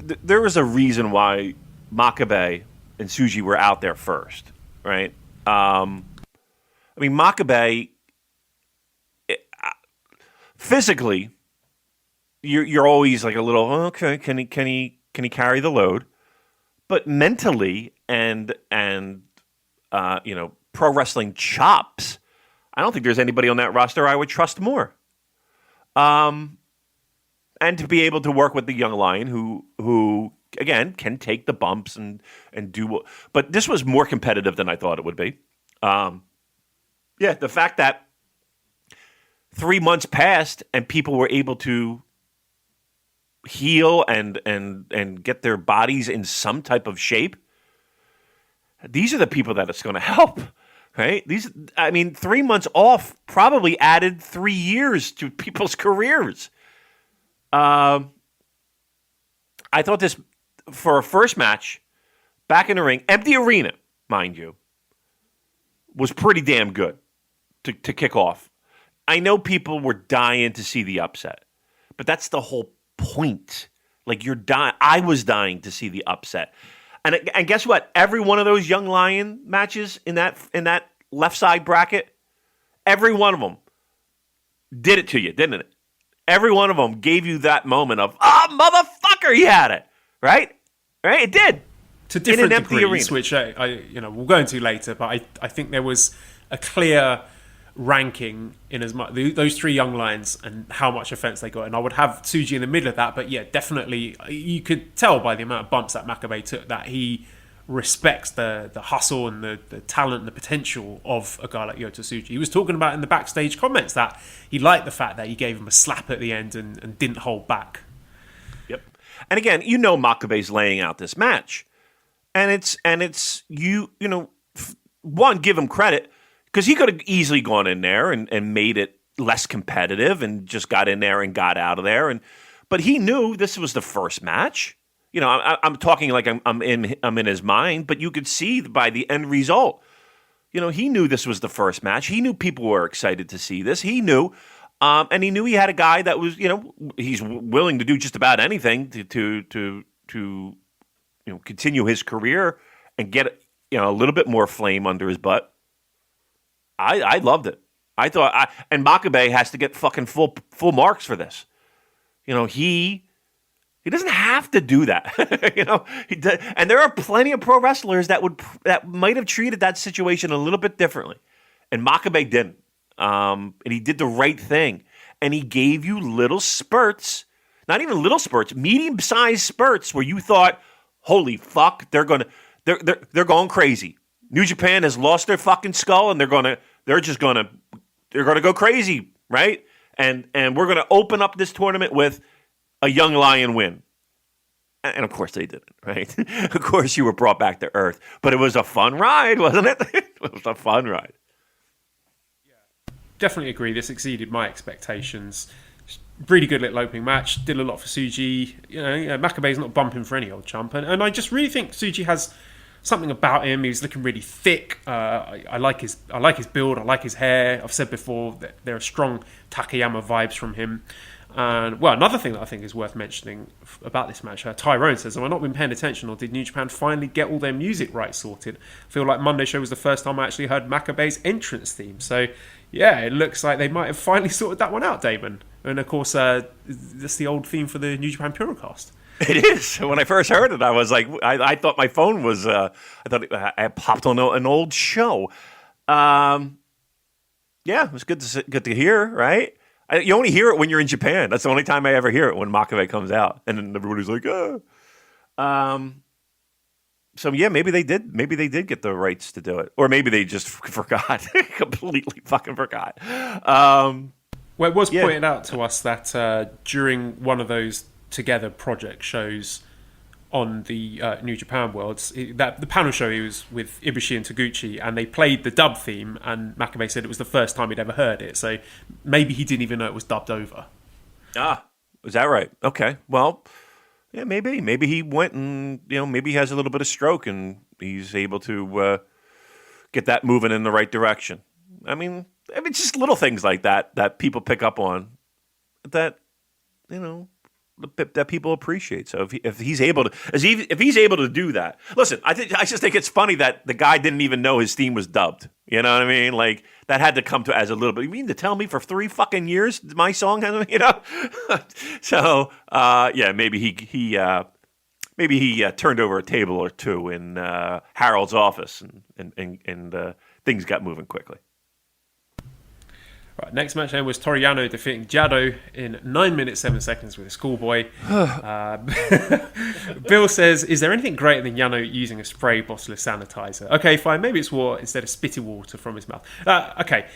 there was a reason why Makabe and Tsuji were out there first, right? I mean, Makabe, physically, you're always like a little, okay, can he carry the load? But mentally and pro wrestling chops, I don't think there's anybody on that roster I would trust more. And to be able to work with the young lion who again can take the bumps and do, but this was more competitive than I thought it would be. The fact that 3 months passed and people were able to heal and get their bodies in some type of shape. These are the people that it's going to help, right? 3 months off probably added 3 years to people's careers. I thought this, for a first match, back in the ring, empty arena, mind you, was pretty damn good to kick off. I know people were dying to see the upset, but that's the whole point. Like, you're dying. I was dying to see the upset. And guess what? Every one of those Young Lion matches in that left side bracket, every one of them did it to you, didn't it? Every one of them gave you that moment of, motherfucker, he had it. right? Right? It did. To different in an empty degrees, arena. which we'll go into later. But I think there was a clear ranking in as much those three young lions and how much offense they got, and I would have Tsuji in the middle of that. But yeah, definitely you could tell by the amount of bumps that Makabe took that he respects the hustle and the talent and the potential of a guy like Yota Tsuji. He was talking about in the backstage comments that he liked the fact that he gave him a slap at the end and didn't hold back. Yep. And again, Makabe's laying out this match, and it's one, give him credit, because he could have easily gone in there and made it less competitive and just got in there and got out of there. But he knew this was the first match. I'm talking like I'm in his mind, but you could see by the end result. He knew this was the first match. He knew people were excited to see this. He knew, and he knew he had a guy that was, he's willing to do just about anything to continue his career and get a little bit more flame under his butt. I loved it. I thought, and Makabe has to get fucking full marks for this. He doesn't have to do that. And there are plenty of pro wrestlers that might have treated that situation a little bit differently, and Makabe didn't. And he did the right thing, and he gave you little spurts, not even little spurts, medium-sized spurts where you thought, "Holy fuck, they're going crazy." New Japan has lost their fucking skull, and they're going to go crazy, right? And we're going to open up this tournament with a young lion win. And of course they didn't, right? Of course you were brought back to earth. But it was a fun ride, wasn't it? It was a fun ride. Definitely agree. This exceeded my expectations. Really good little opening match. Did a lot for Tsuji. Makabe's not bumping for any old chump. And I just really think Tsuji has something about him. He's looking really thick. I like his build. I like his hair. I've said before that there are strong Takayama vibes from him. And another thing that I think is worth mentioning about this match, Tyrone says, "Have I not been paying attention, or did New Japan finally get all their music rights sorted? I feel like Monday show was the first time I actually heard Makabe's entrance theme." So yeah, it looks like they might have finally sorted that one out, Damon. And of course, that's the old theme for the New Japan Purocast. It is. When I first heard it, I was like, I thought my phone was, I thought I popped on an old show. Yeah, it was good to hear, right? You only hear it when you're in Japan. That's the only time I ever hear it, when Makabe comes out, and then everybody's like, So yeah, maybe they did get the rights to do it, or maybe they just forgot, completely fucking forgot. It was pointed out to us that during one of those Together project shows on the New Japan Worlds, the panel show, he was with Ibushi and Taguchi, and they played the dub theme, and Makabe said it was the first time he'd ever heard it, so maybe he didn't even know it was dubbed over. Was that right? Okay, well, yeah, maybe he went and maybe he has a little bit of stroke and he's able to get that moving in the right direction. I mean, it's just little things like that people pick up on that that people appreciate. So if he's able to do that, listen, I just think it's funny that the guy didn't even know his theme was dubbed. You know what I mean? Like, that had to come to as a little bit. You mean to tell me for 3 fucking years my song hasn't? So yeah, maybe he turned over a table or two in Harold's office, and things got moving quickly. Right, next match then was Toru Yano defeating Jado in 9 minutes 7 seconds with a schoolboy. Bill says, "Is there anything greater than Yano using a spray bottle of sanitizer?" Okay, fine. Maybe it's water instead of spitting water from his mouth. Okay,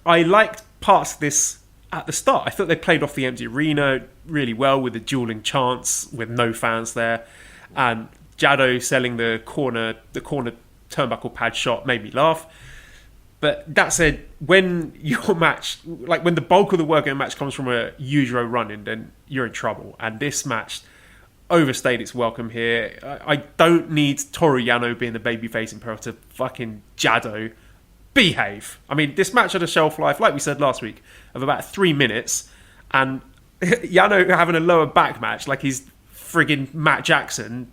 I liked parts of this at the start. I thought they played off the empty arena really well with the dueling chants with no fans there, and Jado selling the corner turnbuckle pad shot made me laugh. But that said, when your match, like when the bulk of the work in a match comes from a Yujiro run-in, then you're in trouble. And this match overstayed its welcome here. I don't need Toru Yano being the babyface imperator to fucking Jado behave. I mean, this match had a shelf life, like we said last week, of about 3 minutes. And Yano having a lower back match, like he's friggin' Matt Jackson...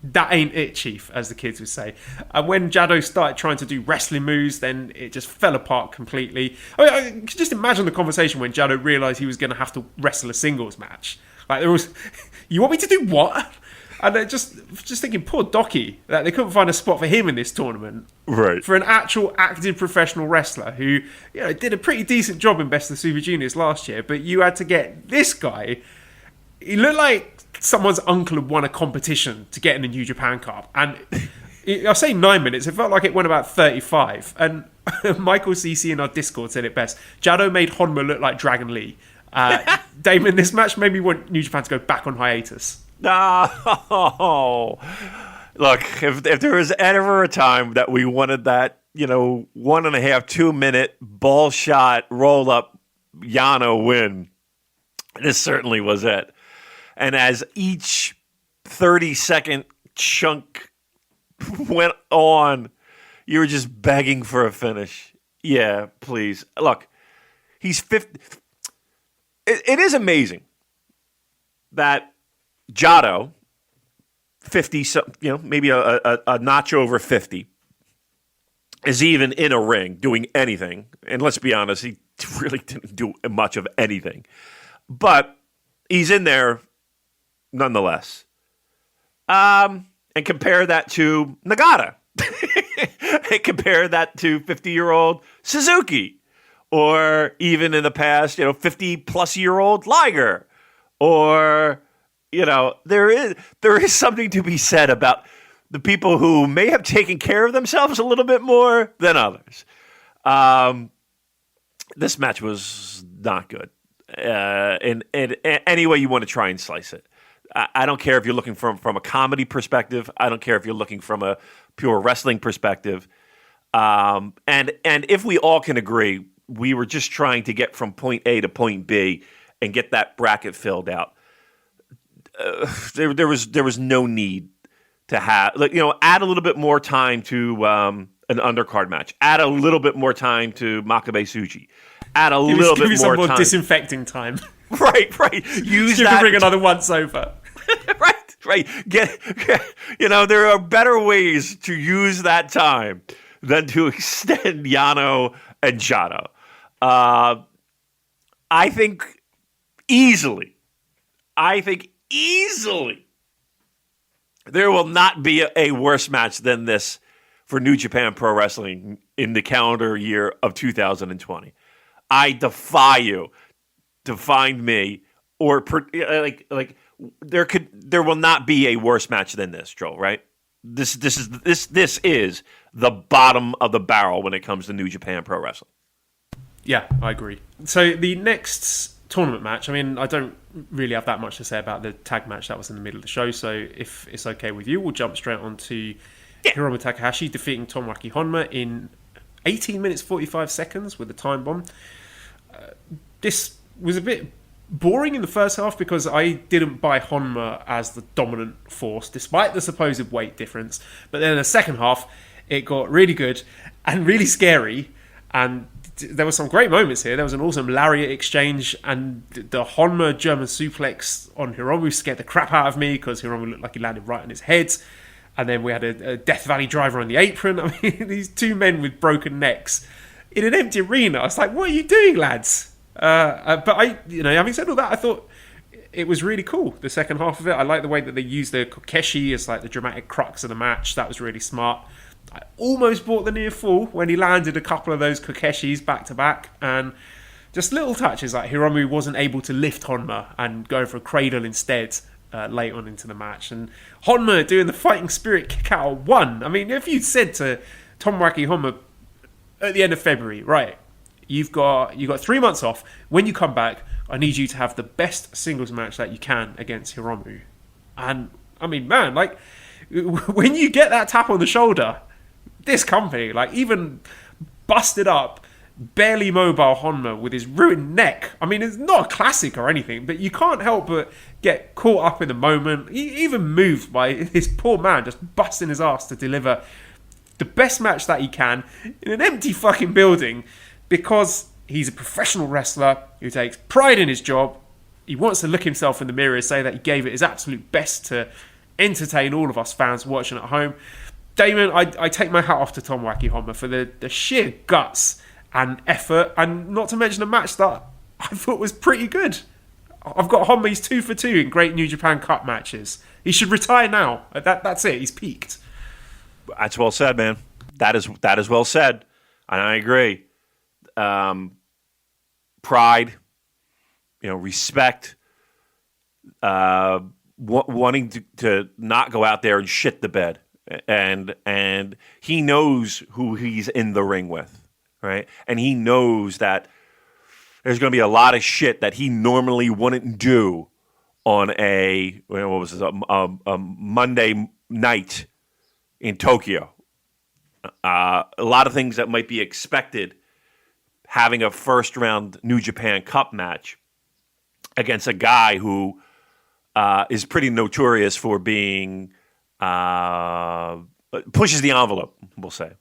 That ain't it, Chief, as the kids would say. And when Jado started trying to do wrestling moves, then it just fell apart completely. I mean, I could just imagine the conversation when Jado realised he was going to have to wrestle a singles match. Like, there was, you want me to do what? And they're just thinking, poor Doki, that they couldn't find a spot for him in this tournament. Right. For an actual active professional wrestler who, did a pretty decent job in Best of the Super Juniors last year, but you had to get this guy. He looked like someone's uncle had won a competition to get in the New Japan Cup. And I say 9 minutes, it felt like it went about 35. And Michael CC in our Discord said it best. Jado made Honma look like Dragon Lee. Damon, this match made me want New Japan to go back on hiatus. No. Look, if there was ever a time that we wanted that, 1.5, 2 minute ball shot roll up Yano win, this certainly was it. And as each 30-second chunk went on, you were just begging for a finish. Yeah, please. Look, he's 50. It is amazing that Jado, 50, maybe a notch over 50, is even in a ring doing anything. And let's be honest, he really didn't do much of anything. But he's in there nonetheless. And compare that to Nagata. And compare that to 50-year-old Suzuki. Or even in the past, 50-plus-year-old Liger. Or, there is something to be said about the people who may have taken care of themselves a little bit more than others. This match was not good. In any way you want to try and slice it. I don't care if you're looking from a comedy perspective. I don't care if you're looking from a pure wrestling perspective. And if we all can agree, we were just trying to get from point A to point B and get that bracket filled out. There was no need to have, add a little bit more time to an undercard match. Add a little bit more time to Makabe Tsuji. Add a little bit more some more time. disinfecting time. Right. Use that. Bring another once over. Right. There are better ways to use that time than to extend Yano and Jado. I think easily, there will not be a worse match than this for New Japan Pro Wrestling in the calendar year of 2020. I defy you to find me or there will not be a worse match than this, Joel. Right? This is the bottom of the barrel when it comes to New Japan Pro Wrestling. Yeah, I agree. So the next tournament match, I don't really have that much to say about the tag match that was in the middle of the show. So if it's okay with you, we'll jump straight on to Hiromu Takahashi defeating Tomoaki Honma in 18 minutes 45 seconds with a time bomb. This was a bit boring in the first half because I didn't buy Honma as the dominant force, despite the supposed weight difference. But then in the second half, it got really good and really scary. And there were some great moments here. There was an awesome lariat exchange, and the Honma German suplex on Hiromu scared the crap out of me because Hiromu looked like he landed right on his head. And then we had a Death Valley driver on the apron. I mean, these two men with broken necks in an empty arena. I was like, what are you doing, lads? But having said all that, I thought it was really cool, the second half of it. I like the way that they used the Kokeshi as like the dramatic crux of the match. That was really smart. I almost bought the near fall when he landed a couple of those Kokeshis back to back, and just little touches like Hiromu wasn't able to lift Honma and go for a cradle instead late on into the match, and Honma doing the fighting spirit kick out at 1. I mean, if you said to Tomoaki Honma at the end of February, right, you've got 3 months off. When you come back, I need you to have the best singles match that you can against Hiromu. And I mean, man, like when you get that tap on the shoulder, this company, like even busted up, barely mobile Honma with his ruined neck. I mean, it's not a classic or anything, but you can't help but get caught up in the moment, even moved by this poor man just busting his ass to deliver the best match that he can in an empty fucking building because he's a professional wrestler who takes pride in his job. He wants to look himself in the mirror and say that he gave it his absolute best to entertain all of us fans watching at home. Damon, I take my hat off to Tomoaki Honma for the sheer guts and effort, and not to mention a match that I thought was pretty good. I've got Honma, he's 2 for 2 in great New Japan Cup matches. He should retire now. That's it. He's peaked. That's well said, man. That is well said, and I agree. Pride, respect, wanting to not go out there and shit the bed, and he knows who he's in the ring with, right? And he knows that there's going to be a lot of shit that he normally wouldn't do on a Monday night in Tokyo. A lot of things that might be expected having a first round New Japan Cup match against a guy who is pretty notorious for being pushes the envelope, we'll say.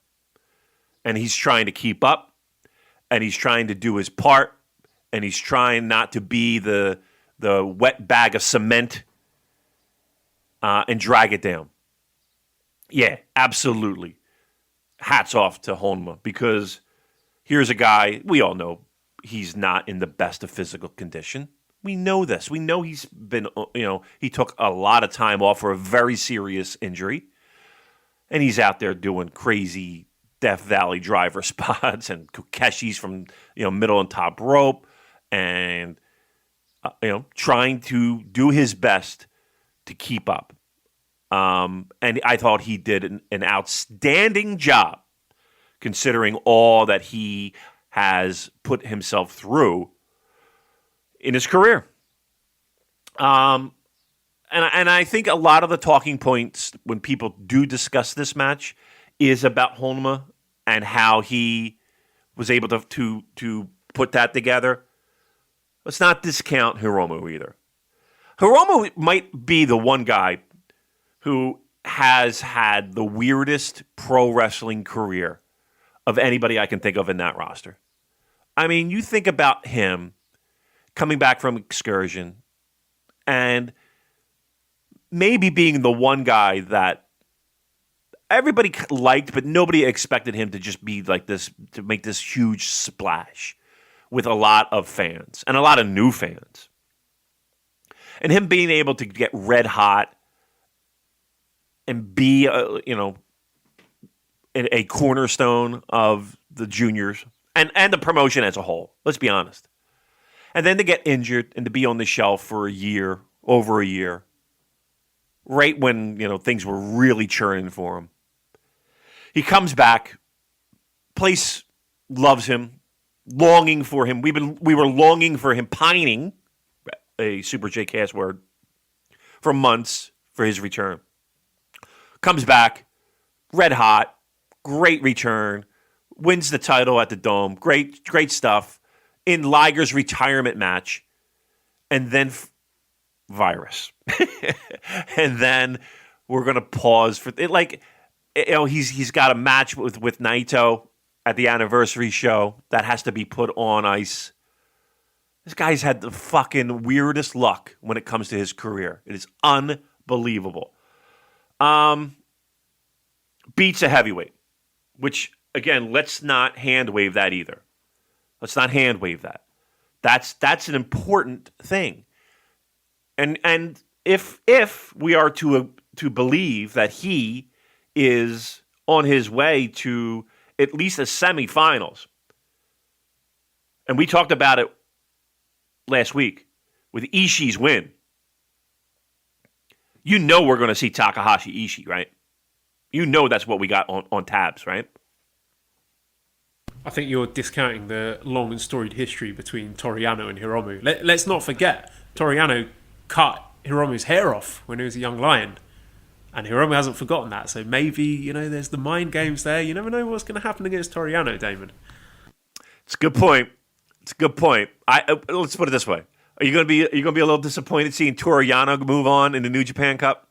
And he's trying to keep up, and he's trying to do his part, and he's trying not to be the wet bag of cement and drag it down. Yeah, absolutely. Hats off to Honma, because here's a guy, we all know he's not in the best of physical condition. We know this. We know he's been, he took a lot of time off for a very serious injury. And he's out there doing crazy Death Valley driver spots and Kokeshis from, middle and top rope, and, trying to do his best to keep up. And I thought he did an outstanding job, considering all that he has put himself through in his career. And I think a lot of the talking points when people do discuss this match is about Honma and how he was able to put that together. Let's not discount Hiromu either. Hiromu might be the one guy who has had the weirdest pro wrestling career of anybody I can think of in that roster. I mean, you think about him coming back from excursion and maybe being the one guy that everybody liked, but nobody expected him to just be like this, to make this huge splash with a lot of fans and a lot of new fans. And him being able to get red hot and be, a cornerstone of the juniors and the promotion as a whole. Let's be honest. And then to get injured and to be on the shelf for over a year, right when, things were really churning for him. He comes back, place loves him, longing for him. We were longing for him, pining, a Super J cast word, for months for his return. Comes back, red hot, great return, wins the title at the Dome, great stuff, in Liger's retirement match, and then virus. And then we're going to pause for it. He's got a match with Naito at the anniversary show that has to be put on ice. This guy's had the fucking weirdest luck when it comes to his career. It is unbelievable. Beats a heavyweight, which, again, let's not hand wave that either. Let's not hand wave that. That's an important thing. And if we are to believe that he is on his way to at least the semifinals, and we talked about it last week with Ishii's win, we're going to see Takahashi Ishii, right? That's what we got on tabs, right? I think you're discounting the long and storied history between Toru Yano and Hiromu. Let's not forget, Toru Yano cut Hiromu's hair off when he was a young lion. And Hiromu hasn't forgotten that. So maybe, there's the mind games there. You never know what's going to happen against Toru Yano, Damon. It's a good point. Let's put it this way. Are you going to be a little disappointed seeing Toru Yano move on in the New Japan Cup?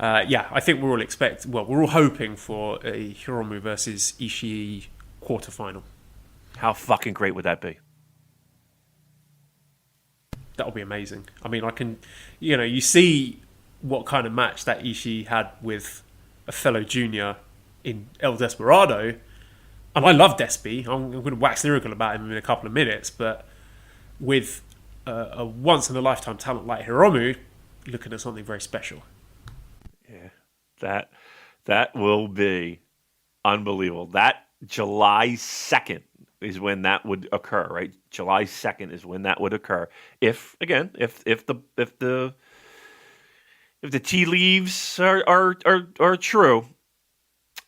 Yeah, I think we're all hoping for a Hiromu versus Ishii quarterfinal. How fucking great would that be? That'll be amazing. I mean, you see what kind of match that Ishii had with a fellow junior in El Desperado, and I love Despi. I'm going to wax lyrical about him in a couple of minutes, but with a once-in-a-lifetime talent like Hiromu, looking at something very special. Yeah, that will be unbelievable. That July 2nd is when that would occur, right? July 2nd is when that would occur. If the tea leaves are true,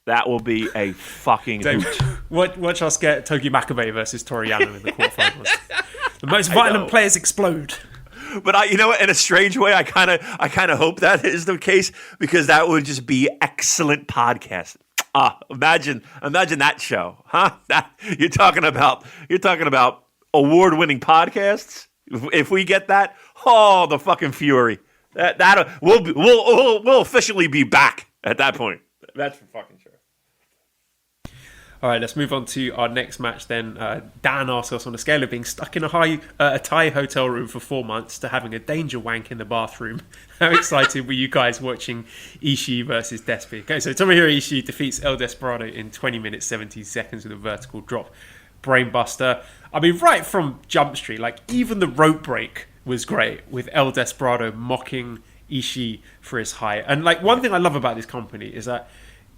that will be a fucking hoot. Watch us get Togi Makabe versus Toru Yano in the quarterfinals. The most violent players explode. But you know what? In a strange way, I kind of hope that is the case, because that would just be excellent podcast. Imagine that show, huh? You're talking about award-winning podcasts. If we get that, the fucking fury. We'll officially be back at that point. That's for fucking sure. All right, let's move on to our next match then. Dan asks us, on a scale of being stuck in a Thai hotel room for 4 months to having a danger wank in the bathroom, how excited were you guys watching Ishii versus Despy? Okay, so Tomohiro Ishii defeats El Desperado in 20 minutes, 17 seconds with a vertical drop brainbuster. I mean, right from Jump Street, like, even the rope break was great, with El Desperado mocking Ishii for his height. And, like, one thing I love about this company is that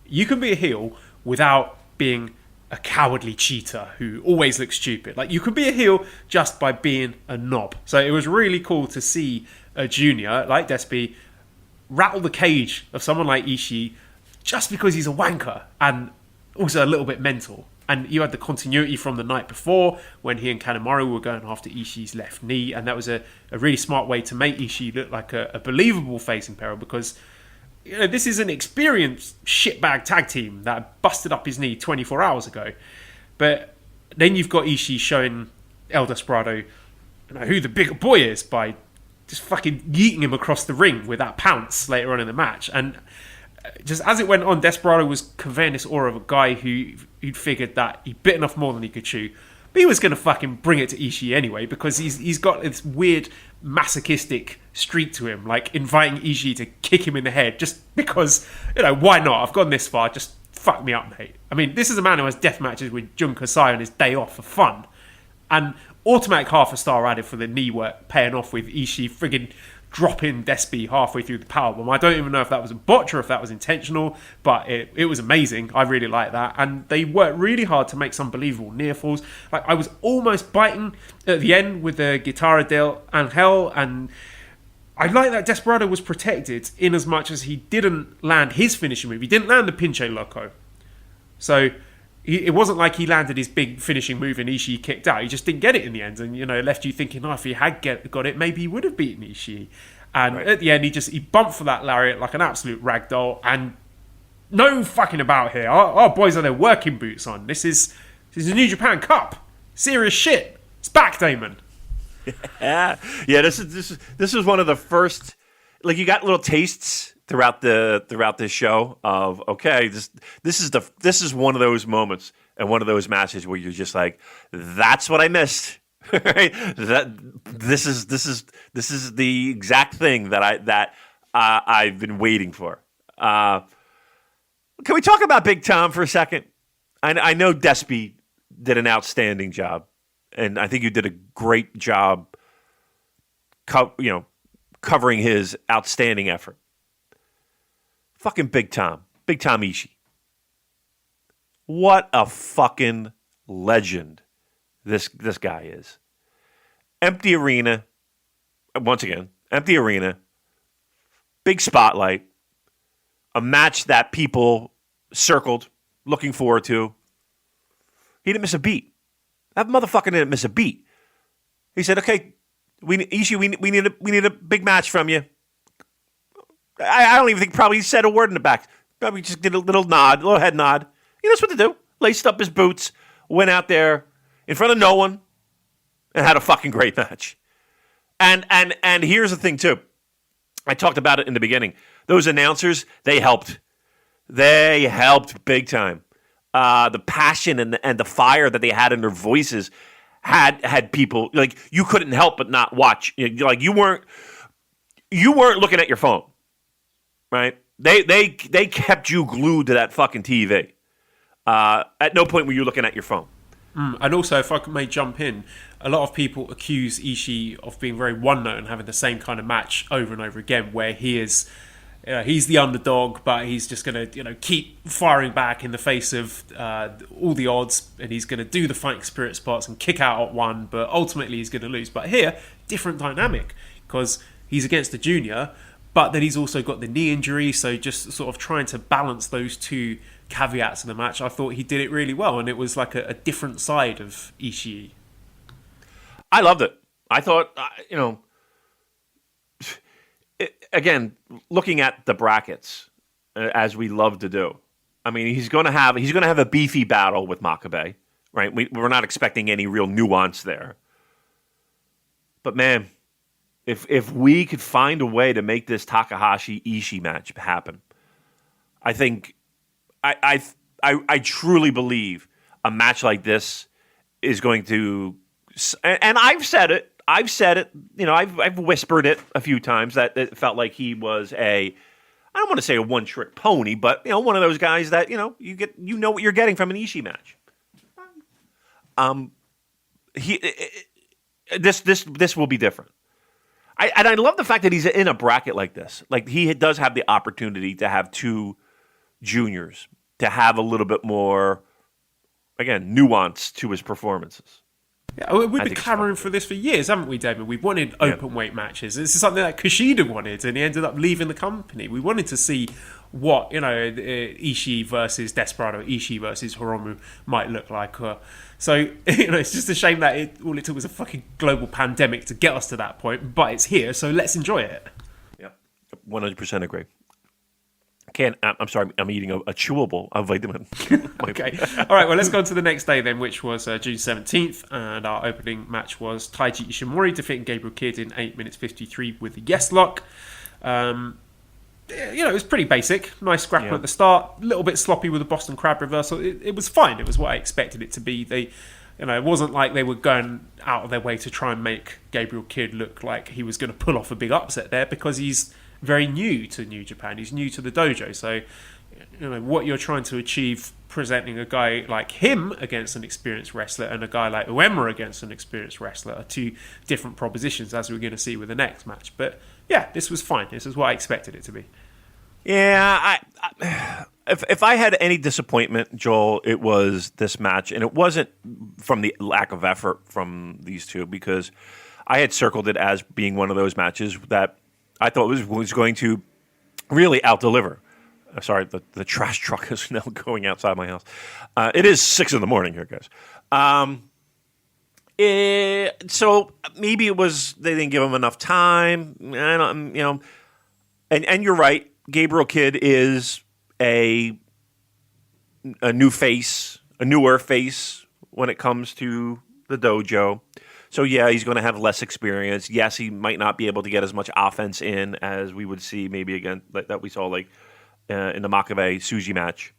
you can be a heel without being a cowardly cheater who always looks stupid. Like, you can be a heel just by being a knob. So it was really cool to see a junior like Despy rattle the cage of someone like Ishii just because he's a wanker and also a little bit mental. And you had the continuity from the night before when he and Kanemaru were going after Ishii's left knee, and that was a really smart way to make Ishii look like a believable face in peril, because this is an experienced shitbag tag team that busted up his knee 24 hours ago. But then you've got Ishii showing El Desperado who the bigger boy is by just fucking yeeting him across the ring with that pounce later on in the match. And just as it went on, Desperado was conveying this aura of a guy who'd figured that he'd bitten off more than he could chew. But he was going to fucking bring it to Ishii anyway, because he's got this weird masochistic streak to him, like inviting Ishii to kick him in the head just because, why not? I've gone this far, just fuck me up, mate. I mean, this is a man who has death matches with Jun Kasai on his day off for fun. And automatic half a star added for the knee work, paying off with Ishii friggin' dropping Despy halfway through the powerbomb. I don't even know if that was a botch or if that was intentional, but it was amazing. I really like that. And they worked really hard to make some believable near falls. Like, I was almost biting at the end with the Guitarra del Angel, and I like that Desperado was protected in as much as he didn't land his finishing move. He didn't land the Pinche Loco. So it wasn't like he landed his big finishing move and Ishii kicked out. He just didn't get it in the end, and it left you thinking, if he had got it, maybe he would have beaten Ishii. And right at the end, he bumped for that lariat like an absolute ragdoll, and no fucking about here. Our boys are their working boots on. This is a New Japan Cup. Serious shit. It's back, Damon. Yeah. This is one of the first. Like, you got little tastes throughout this show of, okay, this is one of those moments and one of those matches where you're just like, that's what I missed. Right? This is the exact thing that I've been waiting for. Can we talk about Big Tom for a second? I know Despy did an outstanding job, and I think you did a great job covering his outstanding effort. Fucking Big Tom Ishii. What a fucking legend this guy is. Empty arena. Once again, empty arena. Big spotlight. A match that people circled, looking forward to. He didn't miss a beat. That motherfucker didn't miss a beat. He said, okay, Ishii, we need a big match from you. I don't even think probably he said a word in the back. Probably just did a little nod, a little head nod. He knows what to do. Laced up his boots, went out there in front of no one, and had a fucking great match. And here's the thing too. I talked about it in the beginning. Those announcers, they helped. They helped big time. The passion and the fire that they had in their voices had people, like, you couldn't help but not watch. Like, you weren't looking at your phone. Right? They kept you glued to that fucking TV. At no point were you looking at your phone. And also, if I may jump in, a lot of people accuse Ishii of being very one-note and having the same kind of match over and over again, where he is, he's the underdog, but he's just going to, keep firing back in the face of all the odds, and he's going to do the fighting spirit spots and kick out at one, but ultimately he's going to lose. But here, different dynamic, because he's against the junior, but then he's also got the knee injury, so just sort of trying to balance those two caveats of the match, I thought he did it really well, and it was like a different side of Ishii. I loved it. I thought, again, looking at the brackets as we love to do. I mean, he's going to have a beefy battle with Makabe, right? We're not expecting any real nuance there. But man, if we could find a way to make this Takahashi Ishii match happen, I think I truly believe a match like this is going to. And I've said it. I've whispered it a few times that it felt like he was I don't want to say a one-trick pony, but one of those guys that you know what you're getting from an Ishii match. This will be different. I love the fact that he's in a bracket like this. Like, he does have the opportunity to have two juniors, to have a little bit more, again, nuance to his performances. Yeah, we've been clamoring for this for years, haven't we, David? We've wanted open weight matches. This is something that Kushida wanted, and he ended up leaving the company. We wanted to see what Ishii versus Desperado, Ishii versus Hiromu might look like. So it's just a shame that all it took was a fucking global pandemic to get us to that point. But it's here, so let's enjoy it. Yeah, 100% agree. I'm sorry, I'm eating a chewable, a vitamin. Okay. All right, well, let's go on to the next day then, which was June 17th. And our opening match was Taiji Ishimori defeating Gabriel Kidd in 8 minutes 53 with the yes lock. It was pretty basic. Nice scrapping at the start. A little bit sloppy with the Boston Crab reversal. It was fine. It was what I expected it to be. It wasn't like they were going out of their way to try and make Gabriel Kidd look like he was going to pull off a big upset there, because he's very new to New Japan. He's new to the dojo. So, what you're trying to achieve presenting a guy like him against an experienced wrestler and a guy like Uemura against an experienced wrestler are two different propositions, as we're going to see with the next match. But yeah, this was fine. This is what I expected it to be. Yeah, if I had any disappointment, Joel, it was this match. And it wasn't from the lack of effort from these two, because I had circled it as being one of those matches that I thought was going to really out-deliver. Sorry, the trash truck is now going outside my house. It is 6 a.m. here, guys. So maybe it was they didn't give him enough time. And you're right. Gabriel Kidd is a new face, a newer face when it comes to the dojo. So, yeah, he's going to have less experience. Yes, he might not be able to get as much offense in as we would see maybe again that we saw in the Makabe Tsuji match.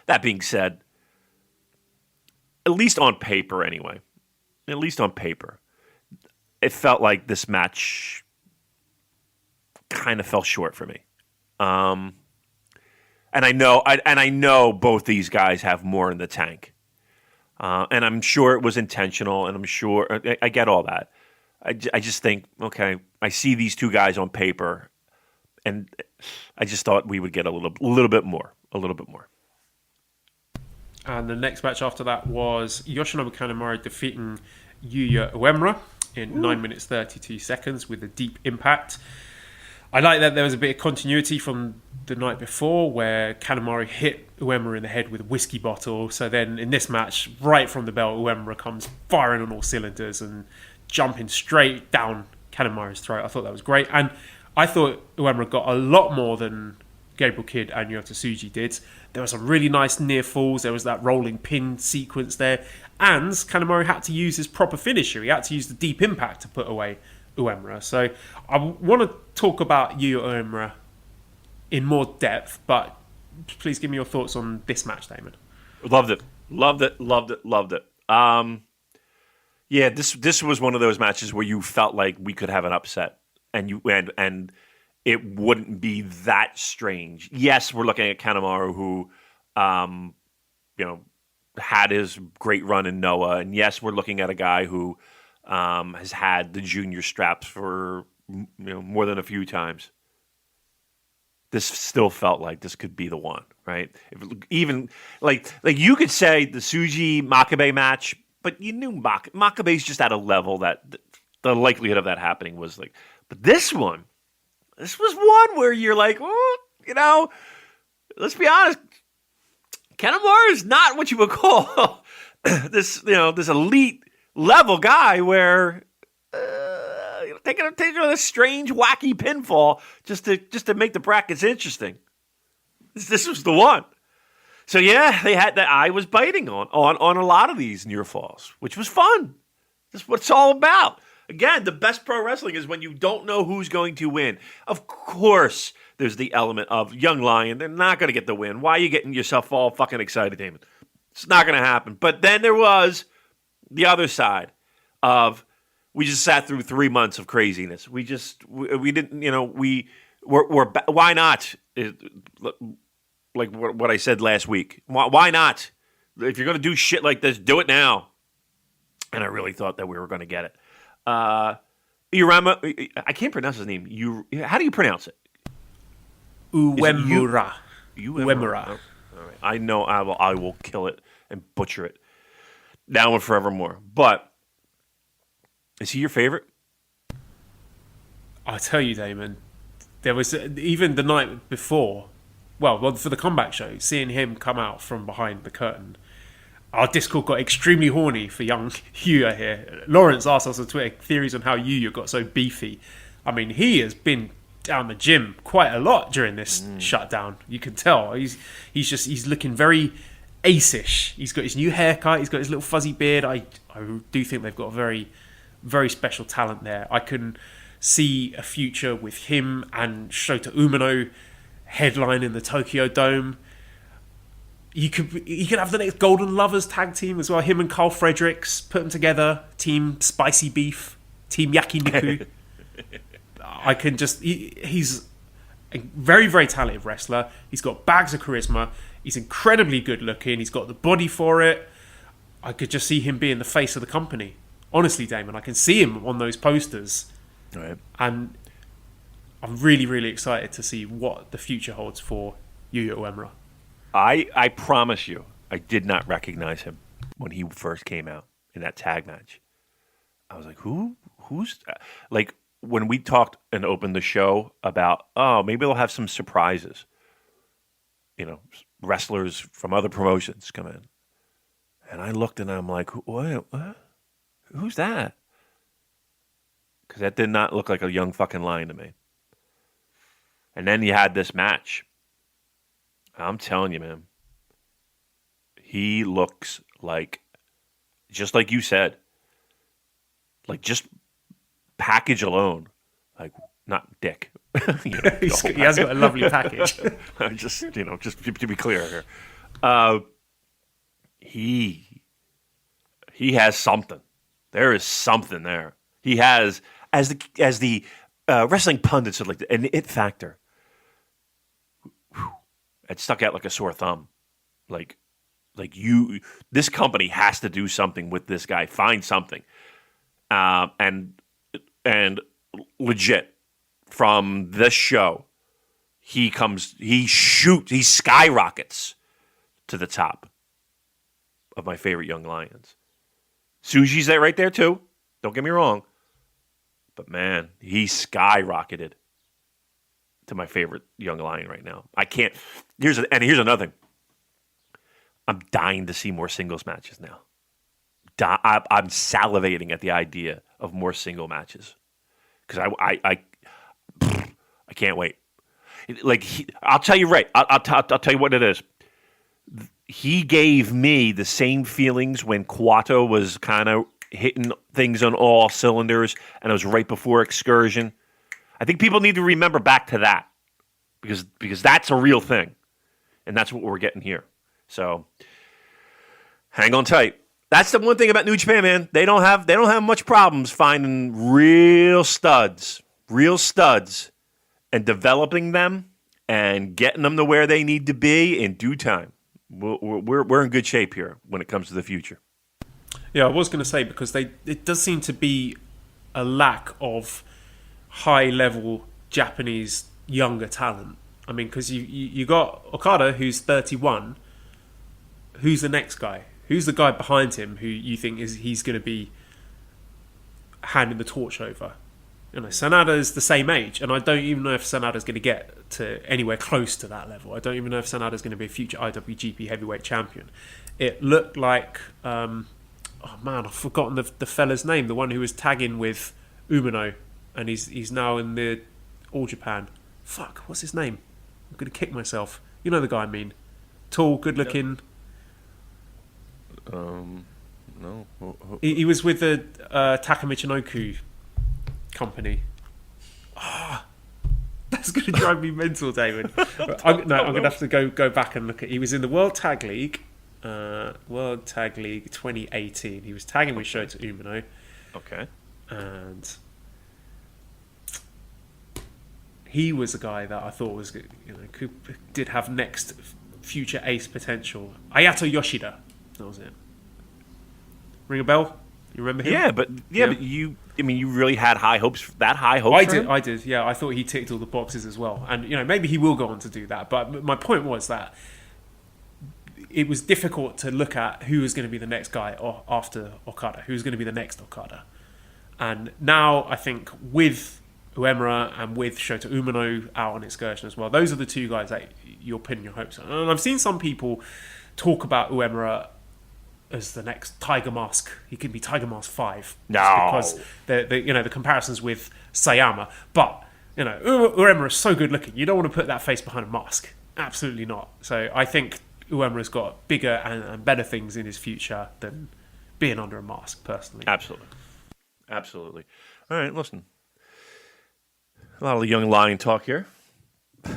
That being said, at least on paper anyway, it felt like this match kind of fell short for me. And I know both these guys have more in the tank. And I'm sure it was intentional, and I'm sure I get all that. I just think, okay, I see these two guys on paper, and I just thought we would get a little bit more. And the next match after that was Yoshinobu Kanemaru defeating Yuya Uemura in 9 minutes 32 seconds with a deep impact. I like that there was a bit of continuity from the night before, where Kanemaru hit Uemura in the head with a whiskey bottle. So then in this match, right from the bell, Uemura comes firing on all cylinders and jumping straight down Kanemaru's throat. I thought that was great. And I thought Uemura got a lot more than Gabriel Kidd and Yota Tsuji did. There were some really nice near falls. There was that rolling pin sequence there. And Kanemaru had to use his proper finisher. He had to use the deep impact to put away Uemura. So I want to talk about Yuya Uemura in more depth, but please give me your thoughts on this match, Damon. Loved it. Yeah, this was one of those matches where you felt like we could have an upset, and it wouldn't be that strange. Yes, we're looking at Kanemaru, who, had his great run in Noah, and yes, we're looking at a guy who has had the junior straps for more than a few times. This still felt like this could be the one, right? Even like you could say the Tsuji Makabe match, but you knew Makabe's just at a level that the likelihood of that happening was like. But this was one where you're like, oh, let's be honest, Kanemaru is not what you would call this elite level guy where. Taking a strange, wacky pinfall just to make the brackets interesting. This was the one. So yeah, they had that. I was biting on a lot of these near falls, which was fun. That's what it's all about. Again, the best pro wrestling is when you don't know who's going to win. Of course, there's the element of young lion. They're not going to get the win. Why are you getting yourself all fucking excited, Damon? It's not going to happen. But then there was the other side of. We just sat through 3 months of craziness. We didn't, why not? Like what I said last week. Why not? If you're going to do shit like this, do it now. And I really thought that we were going to get it. Urama, I can't pronounce his name. How do you pronounce it? Uemura. Uemura. Oh, all right. I know I will kill it and butcher it now and forevermore. But is he your favorite? I tell you, Damon, there was even the night before, well, for the comeback show, seeing him come out from behind the curtain, our Discord got extremely horny for young Yuya here. Lawrence asked us on Twitter theories on how Yuya got so beefy. I mean, he has been down the gym quite a lot during this shutdown. You can tell he's looking very ace-ish. He's got his new haircut. He's got his little fuzzy beard. I do think they've got a very special talent there. I can see a future with him and Shota Umino headline in the Tokyo Dome. You could have the next Golden Lovers tag team as well. Him and Carl Fredericks, put them together. Team Spicy Beef, Team Yakiniku. I can just... He's a very, very talented wrestler. He's got bags of charisma. He's incredibly good looking. He's got the body for it. I could just see him being the face of the company. Honestly, Damon, I can see him on those posters. Right. And I'm really, really excited to see what the future holds for Yuya Uemura. I promise you, I did not recognize him when he first came out in that tag match. I was like, who's... Like, when we talked and opened the show about, maybe they'll have some surprises. Wrestlers from other promotions come in. And I looked and I'm like, what? Who's that? Because that did not look like a young fucking lion to me. And then you had this match. I'm telling you, man. He looks like, just like you said, like just package alone, like not dick. He has got a lovely package. just to be clear here, he has something. There is something there. He has, as the wrestling pundits said, like an it factor. It stuck out like a sore thumb. Like this company has to do something with this guy. Find something, and legit from this show, he skyrockets to the top of my favorite young lions. Tsuji's there right there too. Don't get me wrong. But man, he skyrocketed to my favorite young lion right now. I can't. Here's another thing. I'm dying to see more singles matches now. I'm salivating at the idea of more single matches because I can't wait. I'll tell you right. I'll tell you what it is. He gave me the same feelings when Kawato was kind of hitting things on all cylinders, and it was right before Excursion. I think people need to remember back to that because that's a real thing, and that's what we're getting here. So hang on tight. That's the one thing about New Japan, man. They don't have much problems finding real studs, and developing them and getting them to where they need to be in due time. we're in good shape here when it comes to the future. Yeah, I was going to say, because it does seem to be a lack of high-level Japanese younger talent. I mean, because you got Okada, who's 31. Who's the next guy? Who's the guy behind him who you think he's going to be handing the torch over? You know, Sanada's the same age, and I don't even know if Sanada's going to get to anywhere close to that level. I don't even know if Sanada's going to be a future IWGP Heavyweight Champion. It looked like, oh man, I've forgotten the fella's name, the one who was tagging with Umino, and he's now in the All Japan. Fuck, what's his name? I'm going to kick myself. You know the guy I mean. Tall, good looking. No. He was with the Takamichinoku company. That's going to drive me mental, David. I'm going to have to go back and look at. He was in the World Tag League 2018. He was tagging with Shota Umino. Okay. And he was a guy that I thought was, did have next future ace potential. Ayato Yoshida. That was it. Ring a bell? You remember him? Yeah, but you really had high hopes. That high hopes. I did. Yeah, I thought he ticked all the boxes as well, and maybe he will go on to do that. But my point was that it was difficult to look at who was going to be the next guy after Okada, who was going to be the next Okada, and now I think with Uemura and with Shota Umino out on excursion as well, those are the two guys that you're pinning your hopes on. And I've seen some people talk about Uemura as the next Tiger Mask. He could be Tiger Mask 5. No. Because the comparisons with Sayama. But, Uemura is so good looking. You don't want to put that face behind a mask. Absolutely not. So I think Uemura's got bigger and better things in his future than being under a mask, personally. Absolutely. All right, listen. A lot of young lion talk here.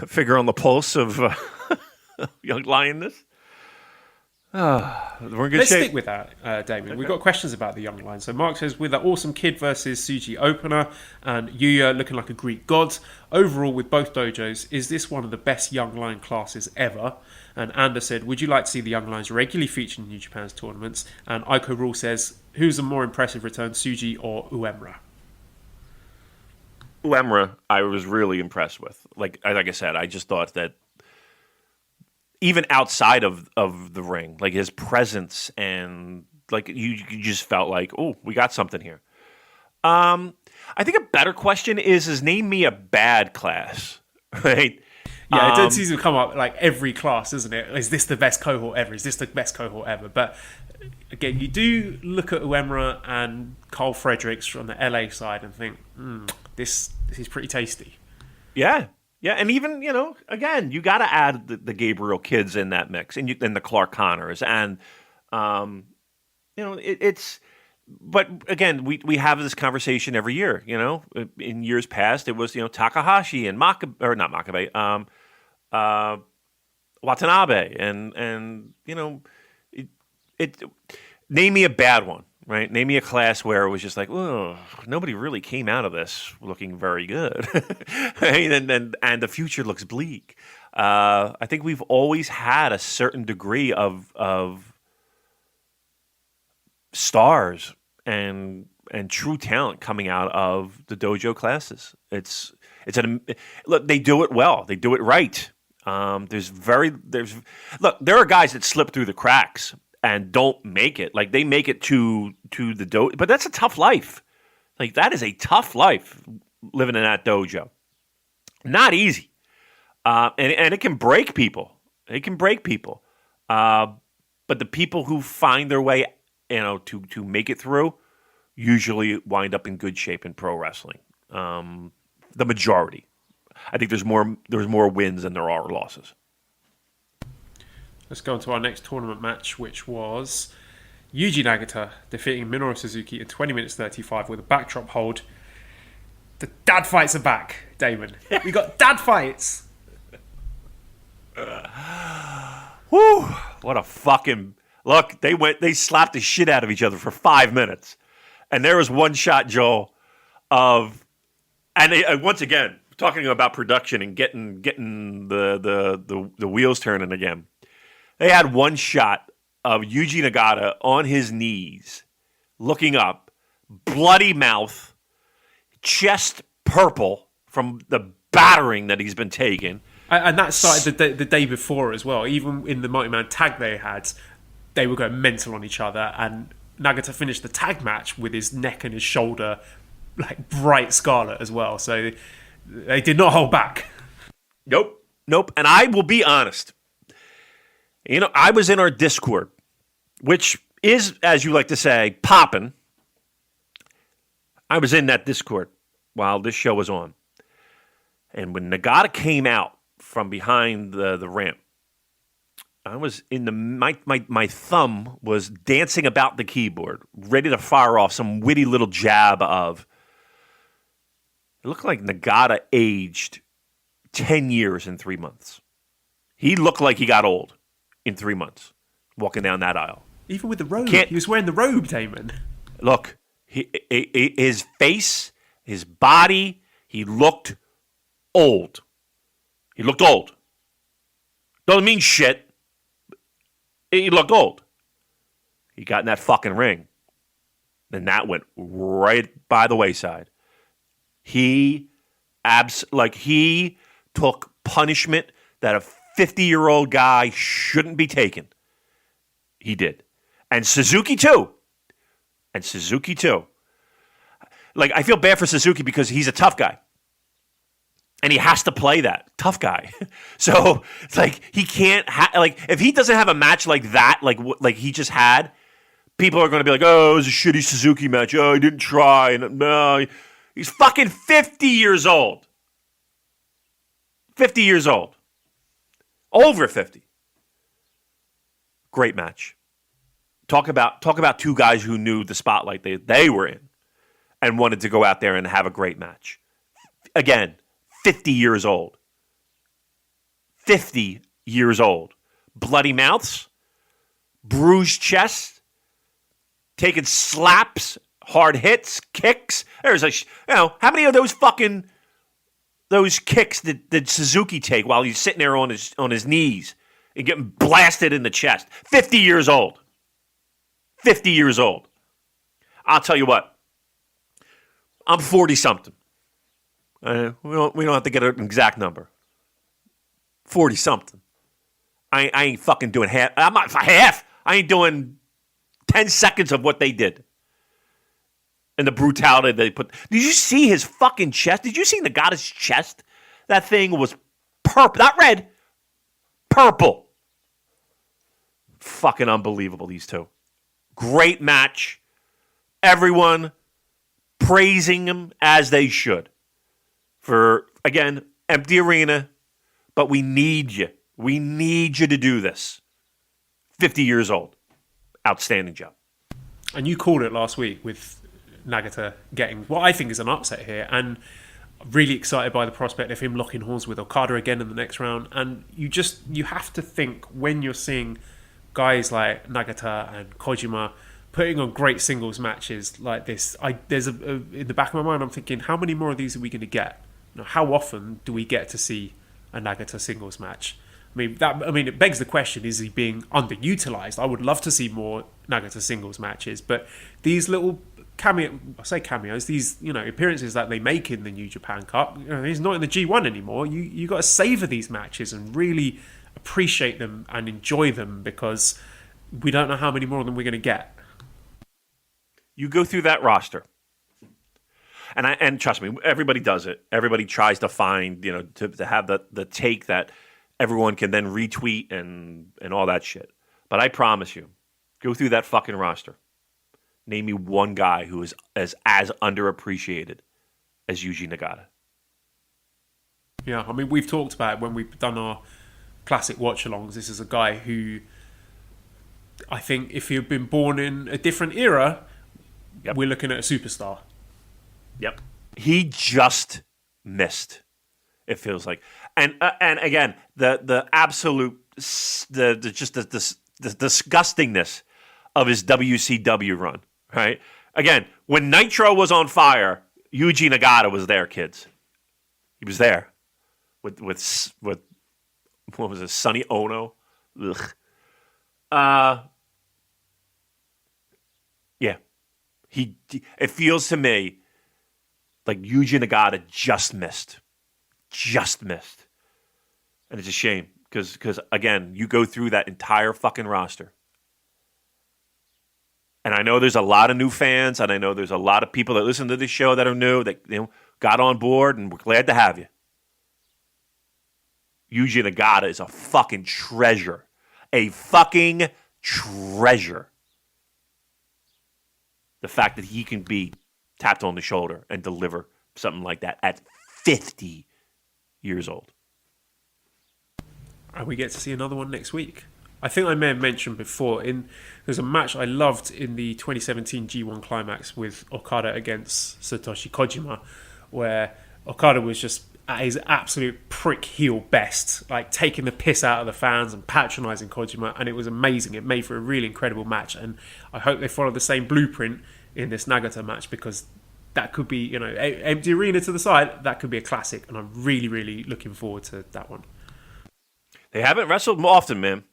Finger on the pulse of young lionness. We're in good Let's shape. stick with that, Damien. Okay. We've got questions about the young lion. So Mark says, with that awesome Kid versus Tsuji opener and Yuya looking like a Greek god, overall with both dojos, is this one of the best young lion classes ever? And Ander said, would you like to see the young lions regularly featured in New Japan's tournaments? And Aiko Rule says, who's a more impressive return, Tsuji or Uemura? Uemura, I was really impressed with. Like I said, I just thought that even outside of the ring, like his presence and like you just felt like, oh, we got something here. I think a better question is name me a bad class, right? Yeah, it seems to come up like every class, isn't it? Is this the best cohort ever? Is this the best cohort ever? But again, you do look at Uemura and Carl Fredericks from the LA side and think, this is pretty tasty. Yeah. Yeah, and even, again, you got to add the Gabriel kids in that mix, and the Clark Connors, and it's. But again, we have this conversation every year. In years past, it was Takahashi and Watanabe, and name me a bad one. Right, name me a class where it was just like, oh, nobody really came out of this looking very good, right? and the future looks bleak. I think we've always had a certain degree of stars and true talent coming out of the dojo classes. Look, they do it well, they do it right. There are guys that slip through the cracks and don't make it. Like, they make it to the dojo, but that's a tough life. Like, that is a tough life, living in that dojo. Not easy. And it can break people. It can break people. But the people who find their way, to make it through, usually wind up in good shape in pro wrestling. The majority. I think there's more wins than there are losses. Let's go on to our next tournament match, which was Yuji Nagata defeating Minoru Suzuki in 20 minutes 35 with a backdrop hold. The dad fights are back, Damon. We got dad fights. Whew! What a fucking look! They slapped the shit out of each other for 5 minutes, and there was one shot, Joel, once again talking about production and getting the wheels turning again. They had one shot of Yuji Nagata on his knees, looking up, bloody mouth, chest purple from the battering that he's been taking. And that started the day before as well. Even in the multi-man tag they had, they were going mental on each other. And Nagata finished the tag match with his neck and his shoulder like bright scarlet as well. So they did not hold back. Nope. And I will be honest. I was in our Discord, which is, as you like to say, popping. I was in that Discord while this show was on. And when Nagata came out from behind the ramp, I was in my thumb was dancing about the keyboard, ready to fire off some witty little jab of, it looked like Nagata aged 10 years in 3 months. He looked like he got old in 3 months, walking down that aisle. Even with the robe. He was wearing the robe, Damon. Look, his face, his body, he looked old. He looked old. Doesn't mean shit. He looked old. He got in that fucking ring. And that went right by the wayside. He took punishment that a 50-year-old guy shouldn't be taking. He did. And Suzuki too. Like, I feel bad for Suzuki because he's a tough guy. And he has to play that tough guy. So it's like he can't if he doesn't have a match like that, like he just had, people are going to be like, "Oh, it was a shitty Suzuki match. Oh, he didn't try." And no, he's fucking 50 years old. 50 years old. Over 50. Great match. Talk about two guys who knew the spotlight they were in and wanted to go out there and have a great match. Again, 50 years old. 50 years old. Bloody mouths, bruised chest, taking slaps, hard hits, kicks. There's how many of those kicks did Suzuki take while he's sitting there on his knees and getting blasted in the chest? 50 years old. 50 years old. I'll tell you what. I'm 40-something. We don't have to get an exact number. 40-something. I ain't fucking doing half. I'm not half. I ain't doing 10 seconds of what they did. And the brutality they put. Did you see his fucking chest? Did you see Nagata's chest? That thing was purple. Not red. Purple. Fucking unbelievable, these two. Great match. Everyone praising him as they should. For, again, empty arena, but we need you. We need you to do this. 50 years old. Outstanding job. And you called it last week with Nagata getting what I think is an upset here, and really excited by the prospect of him locking horns with Okada again in the next round. And you have to think, when you're seeing guys like Nagata and Kojima putting on great singles matches like this, there's in the back of my mind, I'm thinking, how many more of these are we going to get? How often do we get to see a Nagata singles match? It begs the question: is he being underutilized? I would love to see more Nagata singles matches, but these little cameos, these appearances that they make in the New Japan Cup, he's not in the G1 anymore. You got to savor these matches and really appreciate them and enjoy them, because we don't know how many more of them we're going to get. You go through that roster. And trust me, everybody does it. Everybody tries to find, to have the take that everyone can then retweet and all that shit. But I promise you, go through that fucking roster. Name me one guy who is as underappreciated as Yuji Nagata. Yeah, we've talked about it when we've done our classic watch-alongs. This is a guy who, I think, if he had been born in a different era, we're looking at a superstar. Yep. He just missed, it feels like. And again, the absolute the disgustingness of his WCW run, right? Again, when Nitro was on fire, Yuji Nagata was there, kids. He was there with what was it, Sonny Ono? Ugh. Yeah. It feels to me like Yuji Nagata just missed. And it's a shame because again, you go through that entire fucking roster. And I know there's a lot of new fans, and I know there's a lot of people that listen to this show that are new that got on board, and we're glad to have you. Yuji Nagata is a fucking treasure. A fucking treasure. The fact that he can be tapped on the shoulder and deliver something like that at 50 years old. And we get to see another one next week. I think I may have mentioned before, there's a match I loved in the 2017 G1 Climax with Okada against Satoshi Kojima, where Okada was just at his absolute prick heel best, like taking the piss out of the fans and patronising Kojima, and it was amazing. It made for a really incredible match, and I hope they follow the same blueprint in this Nagata match, because that could be, empty arena to the side, that could be a classic, and I'm really, really looking forward to that one. They haven't wrestled often, man.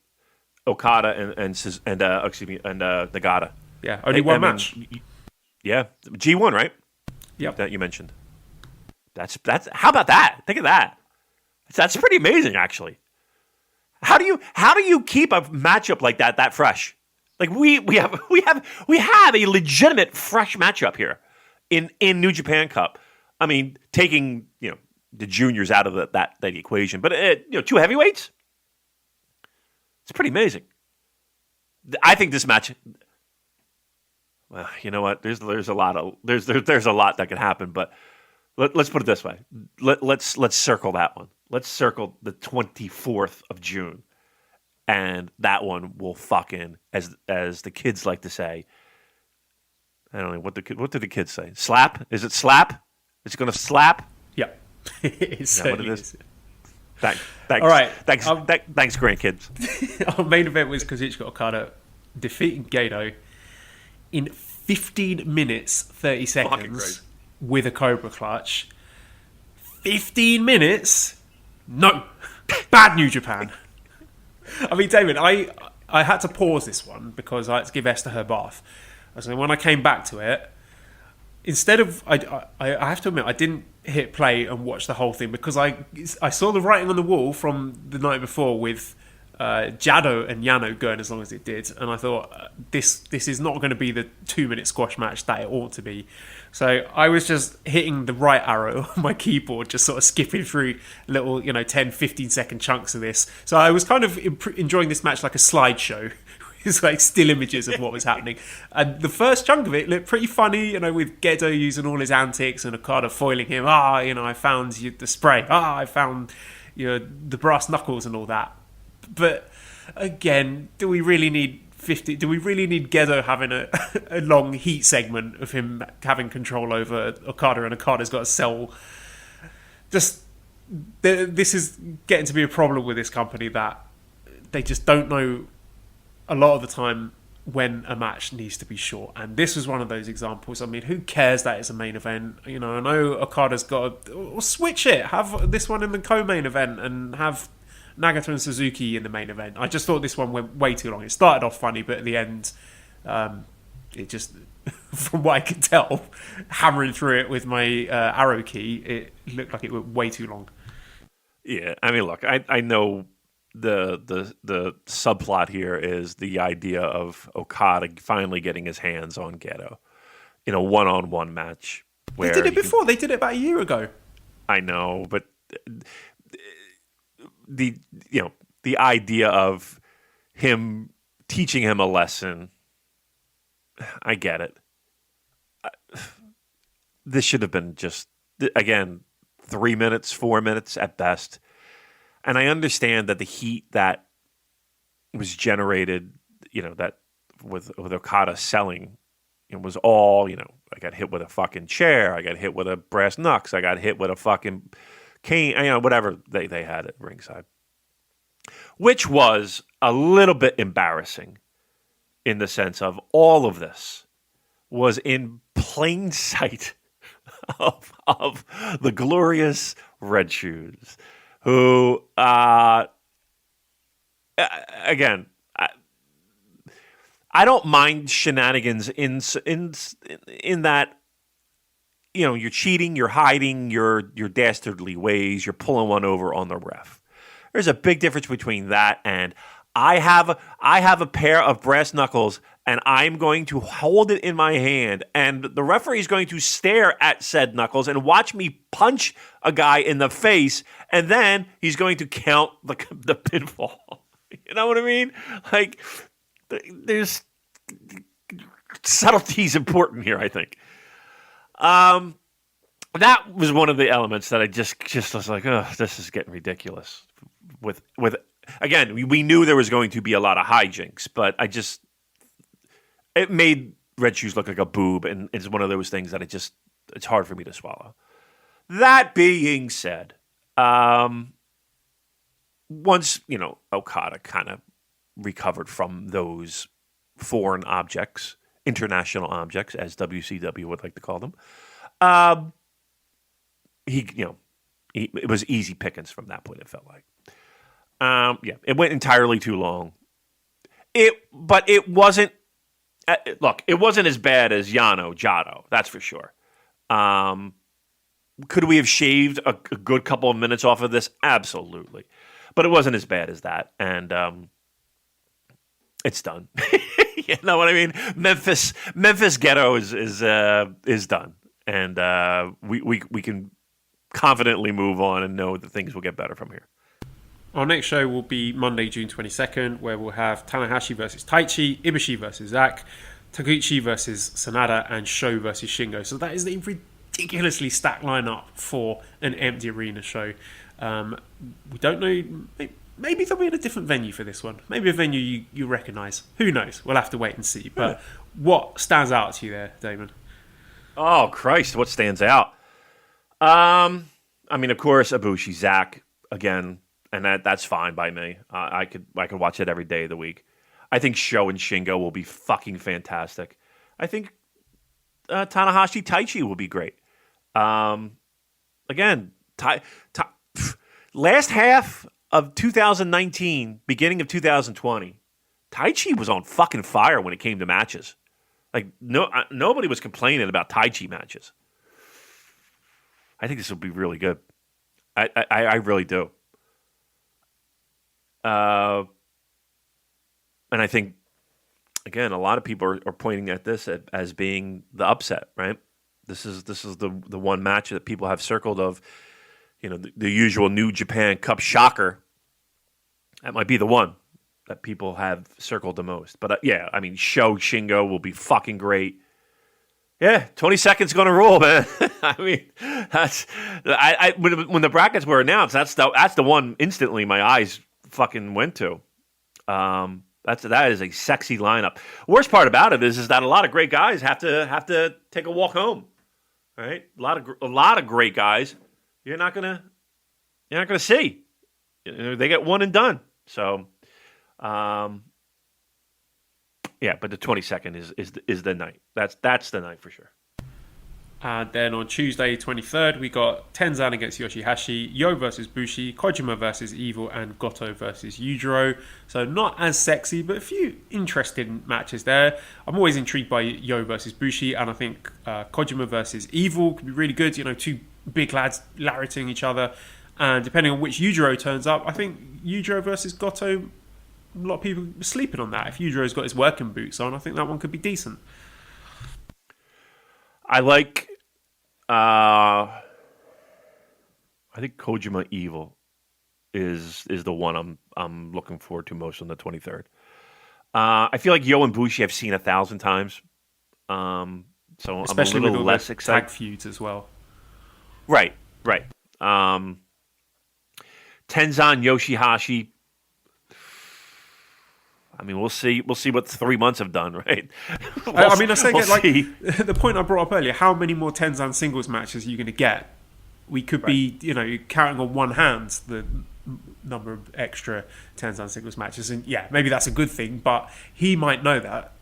Okada and Nagata. Yeah, only one match. Yeah, G1, right? Yep. That you mentioned. That's. How about that? Think of that. That's pretty amazing, actually. How do you keep a matchup like that fresh? Like we have a legitimate fresh matchup here in New Japan Cup. I mean, taking the juniors out of that equation, but two heavyweights. It's pretty amazing. I think this match. Well, you know what? There's a lot that can happen, but let's put it this way. Let's circle that one. Let's circle the 24th of June, and that one will fucking, as the kids like to say. I don't know what do the kids say. Slap? Is it slap? Is it going to slap? Yep. Is that what it is? Thanks. All right. Thanks, grandkids. Our main event was Kazuchika Okada defeating Gedo in 15 minutes, 30 seconds with a Cobra Clutch. 15 minutes? No. Bad New Japan. I mean, David, I had to pause this one because I had to give Esther her bath. So when I came back to it, instead of... I have to admit, I didn't hit play and watch the whole thing because I saw the writing on the wall from the night before with Jado and Yano going as long as it did, and I thought this is not going to be the 2-minute squash match that it ought to be. So I was just hitting the right arrow on my keyboard, just sort of skipping through little 10-15 second chunks of this. So I was kind of enjoying this match like a slideshow. It's like still images of what was happening. And the first chunk of it looked pretty funny, with Gedo using all his antics and Okada foiling him. I found the spray. I found the brass knuckles and all that. But again, do we really need Gedo having a long heat segment of him having control over Okada, and Okada's got to sell? This is getting to be a problem with this company, that they just don't know a lot of the time when a match needs to be short, and this was one of those examples. I mean, who cares that it's a main event? I know Okada's got to switch it, have this one in the co-main event, and have Nagata and Suzuki in the main event. I just thought this one went way too long. It started off funny, but at the end, it just, from what I could tell, hammering through it with my arrow key, it looked like it went way too long. Yeah, I mean, look, I know the subplot here is the idea of Okada finally getting his hands on Gedo in a one-on-one match. They did it before. They did it about a year ago. I know, but the idea of him teaching him a lesson, I get it. This should have been just, again, 3 minutes, 4 minutes at best. And I understand that the heat that was generated, that with Okada selling, it was all, I got hit with a fucking chair, I got hit with a brass knucks, I got hit with a fucking cane, whatever they had at ringside. Which was a little bit embarrassing in the sense of all of this was in plain sight of the glorious Red Shoes, who, again, I don't mind shenanigans in that, you know, you're cheating, you're hiding your dastardly ways, you're pulling one over on the ref. There's a big difference between that and I have a pair of brass knuckles and I'm going to hold it in my hand and the referee is going to stare at said knuckles and watch me punch a guy in the face and then he's going to count the pinfall. You know what I mean? Like, there's subtlety's important here, I think. That was one of the elements that I just was like, oh, this is getting ridiculous. With again, we knew there was going to be a lot of hijinks, but it made Red Shoes look like a boob, and it's one of those things that it's hard for me to swallow. That being said, once, you know, Okada kind of recovered from those foreign objects, international objects, as WCW would like to call them, it was easy pickings from that point, it felt like. It went entirely too long. But it wasn't. Look, it wasn't as bad as Yano Jado, that's for sure. Could we have shaved a good couple of minutes off of this? Absolutely, but it wasn't as bad as that, and it's done. You know what I mean? Memphis Ghetto is done, and we can confidently move on and know that things will get better from here. Our next show will be Monday, June 22nd, where we'll have Tanahashi versus Taichi, Ibushi versus Zack, Taguchi versus Sanada, and Sho versus Shingo. So that is a ridiculously stacked lineup for an empty arena show. We don't know. Maybe they'll be in a different venue for this one. Maybe a venue you recognise. Who knows? We'll have to wait and see. But what stands out to you there, Damon? Oh, Christ, what stands out? I mean, of course, Ibushi, Zack, again. And that's fine by me. I could watch it every day of the week. I think Sho and Shingo will be fucking fantastic. I think Tanahashi Taichi will be great. Again, last half of 2019, beginning of 2020, Taichi was on fucking fire when it came to matches. Like nobody was complaining about Taichi matches. I think this will be really good. I really do. And I think, again, a lot of people are pointing at this as being the upset, right? This is the one match that people have circled of, you know, the usual New Japan Cup shocker. That might be the one that people have circled the most. But yeah, I mean, Sho Shingo will be fucking great. Yeah, 22nd's going to rule, man. I mean, that's when the brackets were announced, that's the one instantly my eyes fucking went to. That is a sexy lineup. Worst part about it is that a lot of great guys have to take a walk home. Right? A lot of great guys you're not gonna see. You know, they get one and done. So, yeah. But the 22nd is the night. That's the night for sure. And then on Tuesday, 23rd, we got Tenzan against Yoshihashi, Yo versus Bushi, Kojima versus Evil, and Goto versus Yujiro. So not as sexy, but a few interesting matches there. I'm always intrigued by Yo versus Bushi, and I think Kojima versus Evil could be really good. You know, two big lads lariating each other. And depending on which Yujiro turns up, I think Yujiro versus Goto, a lot of people are sleeping on that. If Yujiro's got his working boots on, I think that one could be decent. I like. I think Kojima Evil is the one I'm looking forward to most on the 23rd. I feel like Yo and Bushi I've seen 1,000 times, so especially I'm a little with all less the excited. Tag feuds as well. Right. Tenzan Yoshihashi. I mean, we'll see what 3 months have done, right? I mean, I say, like the point I brought up earlier. How many more Tenzan singles matches are you going to get? We could be, you know, counting on one hand the number of extra Tenzan singles matches, and yeah, maybe that's a good thing. But he might know that,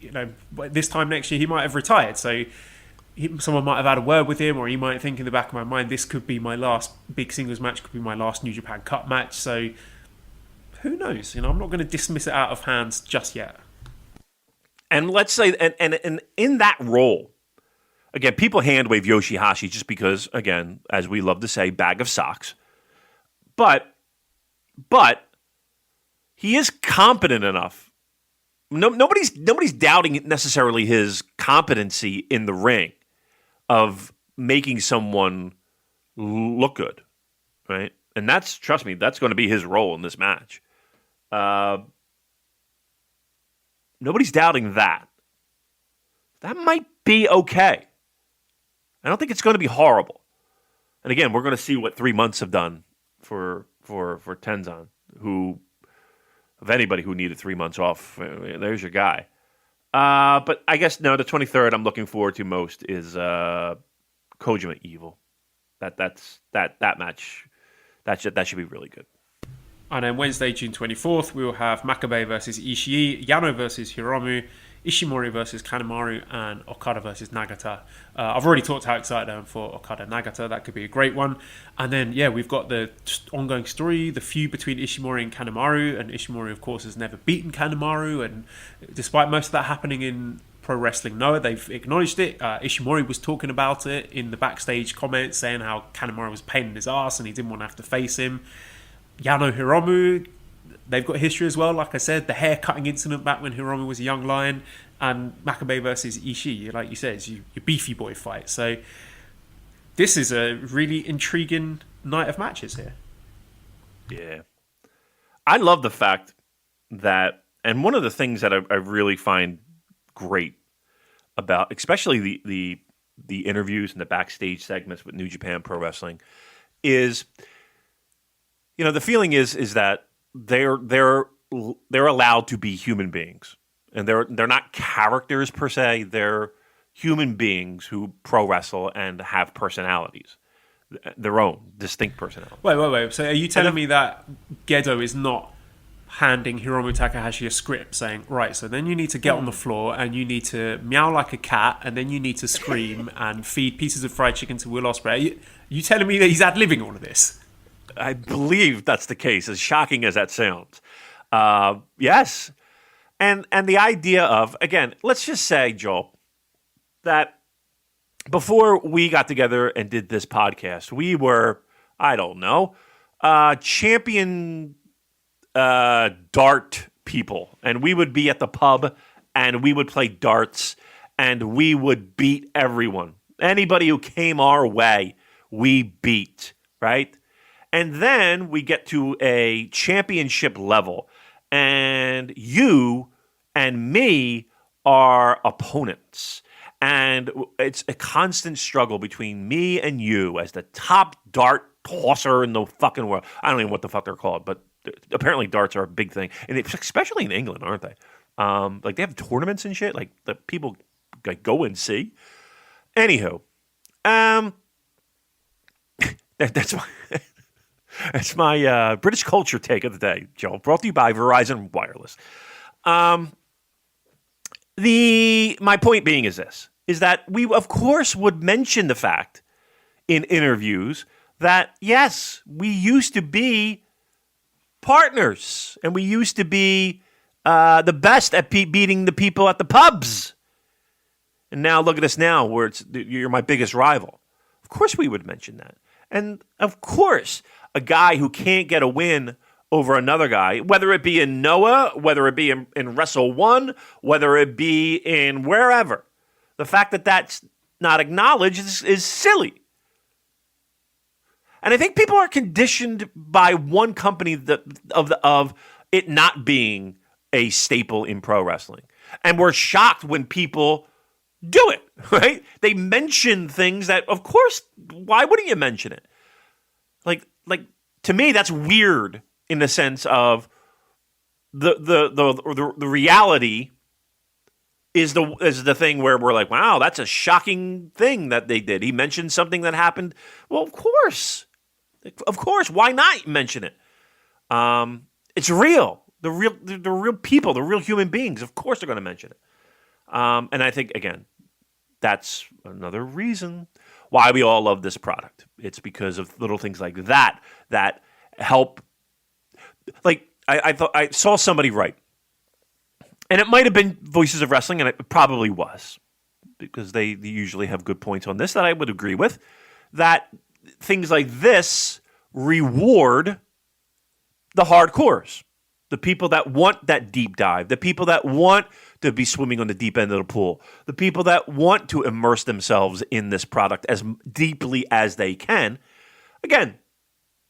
you know, this time next year he might have retired. So someone might have had a word with him, or he might think in the back of my mind, this could be my last big singles match, could be my last New Japan Cup match. So. Who knows? You know, I'm not going to dismiss it out of hands just yet. And let's say, and in that role, again, people hand wave Yoshihashi just because, again, as we love to say, bag of socks. But he is competent enough. Nobody's doubting necessarily his competency in the ring of making someone look good, right? And trust me, that's going to be his role in this match. Nobody's doubting that. That might be okay. I don't think it's going to be horrible. And again, we're going to see what 3 months have done for Tenzan, who, of anybody who needed 3 months off, there's your guy. But I guess, no, the 23rd I'm looking forward to most is Kojima Evil. That match, that should be really good. And then Wednesday, June 24th, we will have Makabe versus Ishii, Yano versus Hiromu, Ishimori versus Kanemaru, and Okada versus Nagata. I've already talked how excited I am for Okada Nagata. That could be a great one. And then, yeah, we've got the ongoing story, the feud between Ishimori and Kanemaru. And Ishimori, of course, has never beaten Kanemaru. And despite most of that happening in Pro Wrestling Noah, they've acknowledged it. Ishimori was talking about it in the backstage comments, saying how Kanemaru was a pain in his ass and he didn't want to have to face him. Yano Hiromu, they've got history as well. Like I said, the hair-cutting incident back when Hiromu was a young lion, and Makabe versus Ishii, like you said, it's your beefy boy fight. So this is a really intriguing night of matches here. Yeah. I love the fact that, and one of the things that I really find great about, especially the interviews and the backstage segments with New Japan Pro Wrestling, is, you know, the feeling is that they're allowed to be human beings, and they're not characters per se. They're human beings who pro wrestle and have personalities, their own distinct personalities. Wait. So are you telling me that Gedo is not handing Hiromu Takahashi a script saying, right, so then you need to get on the floor and you need to meow like a cat and then you need to scream and feed pieces of fried chicken to Will Ospreay? Are you telling me that he's ad-libbing all of this? I believe that's the case, as shocking as that sounds. Yes. And the idea of, again, let's just say, Joel, that before we got together and did this podcast, we were, I don't know, champion dart people. And we would be at the pub and we would play darts and we would beat everyone. Anybody who came our way, we beat, right? And then we get to a championship level, and you and me are opponents. And it's a constant struggle between me and you as the top dart tosser in the fucking world. I don't even know what the fuck they're called, but apparently darts are a big thing, and especially in England, aren't they? Like they have tournaments and shit, like that people like go and see. Anywho, that's my. That's my British culture take of the day, Joe. Brought to you by Verizon Wireless. My point being is this, is that we, of course, would mention the fact in interviews that, yes, we used to be partners and we used to be the best at beating the people at the pubs. And now look at us now where you're my biggest rival. Of course we would mention that. And of course, a guy who can't get a win over another guy, whether it be in Noah, whether it be in Wrestle One, whether it be in wherever, the fact that that's not acknowledged is silly. And I think people are conditioned by one company of it not being a staple in pro wrestling. And we're shocked when people do it, right? They mention things that, of course, why wouldn't you mention it? Like to me, that's weird in the sense of the reality is the thing where we're like, wow, that's a shocking thing that they did. He mentioned something that happened. Well, of course, why not mention it? It's real. The real people, the real human beings. Of course, they're going to mention it. And I think again, that's another reason why we all love this product. It's because of little things like that help. Like I thought I saw somebody write And it might have been Voices of Wrestling, and it probably was, because they usually have good points on this that I would agree with, that things like this reward the hardcores, the people that want that deep dive, the people that want to be swimming on the deep end of the pool, the people that want to immerse themselves in this product as deeply as they can. Again,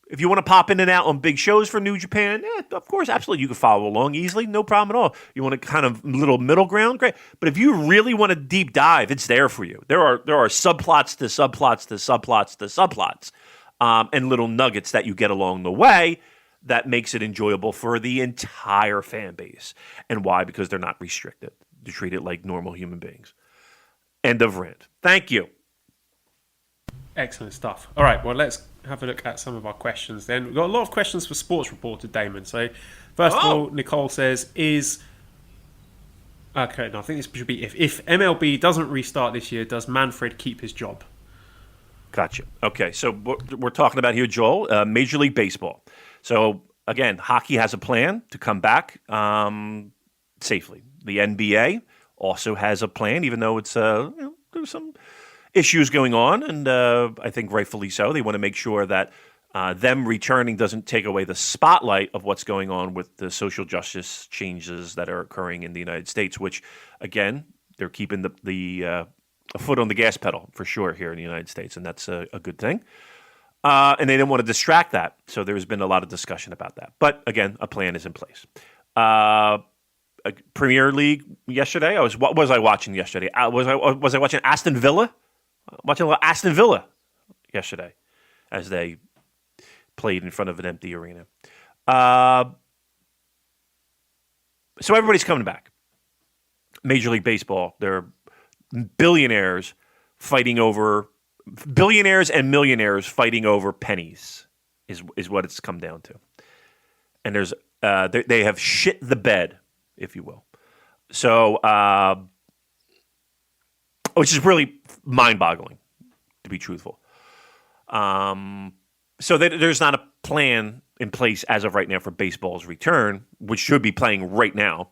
if you want to pop in and out on big shows for New Japan, of course, absolutely, you can follow along easily, no problem at all. You want a kind of little middle ground, great. But if you really want a deep dive, it's there for you. There are subplots to subplots to subplots to subplots, and little nuggets that you get along the way that makes it enjoyable for the entire fan base. And why? Because they're not restricted. They're treated like normal human beings. End of rant. Thank you. Excellent stuff. All right, well, let's have a look at some of our questions then. We've got a lot of questions for Sports Reporter, Damon. So, first of all, Nicole says, okay, no, I think this should be if MLB doesn't restart this year, does Manfred keep his job? Gotcha. Okay, so what we're talking about here, Joel, Major League Baseball. So, again, hockey has a plan to come back safely. The NBA also has a plan, even though it's there's some issues going on, and I think rightfully so. They want to make sure that them returning doesn't take away the spotlight of what's going on with the social justice changes that are occurring in the United States, which, again, they're keeping a foot on the gas pedal for sure here in the United States, and that's a good thing. And they didn't want to distract that, so there's been a lot of discussion about that. But, again, a plan is in place. Premier League yesterday, what was I watching yesterday? Was I watching Aston Villa? Watching a little Aston Villa yesterday as they played in front of an empty arena. So everybody's coming back. Major League Baseball, they're billionaires and millionaires fighting over pennies is what it's come down to. And there's they have shit the bed, if you will. So, which is really mind-boggling, to be truthful. So there's not a plan in place as of right now for baseball's return, which should be playing right now.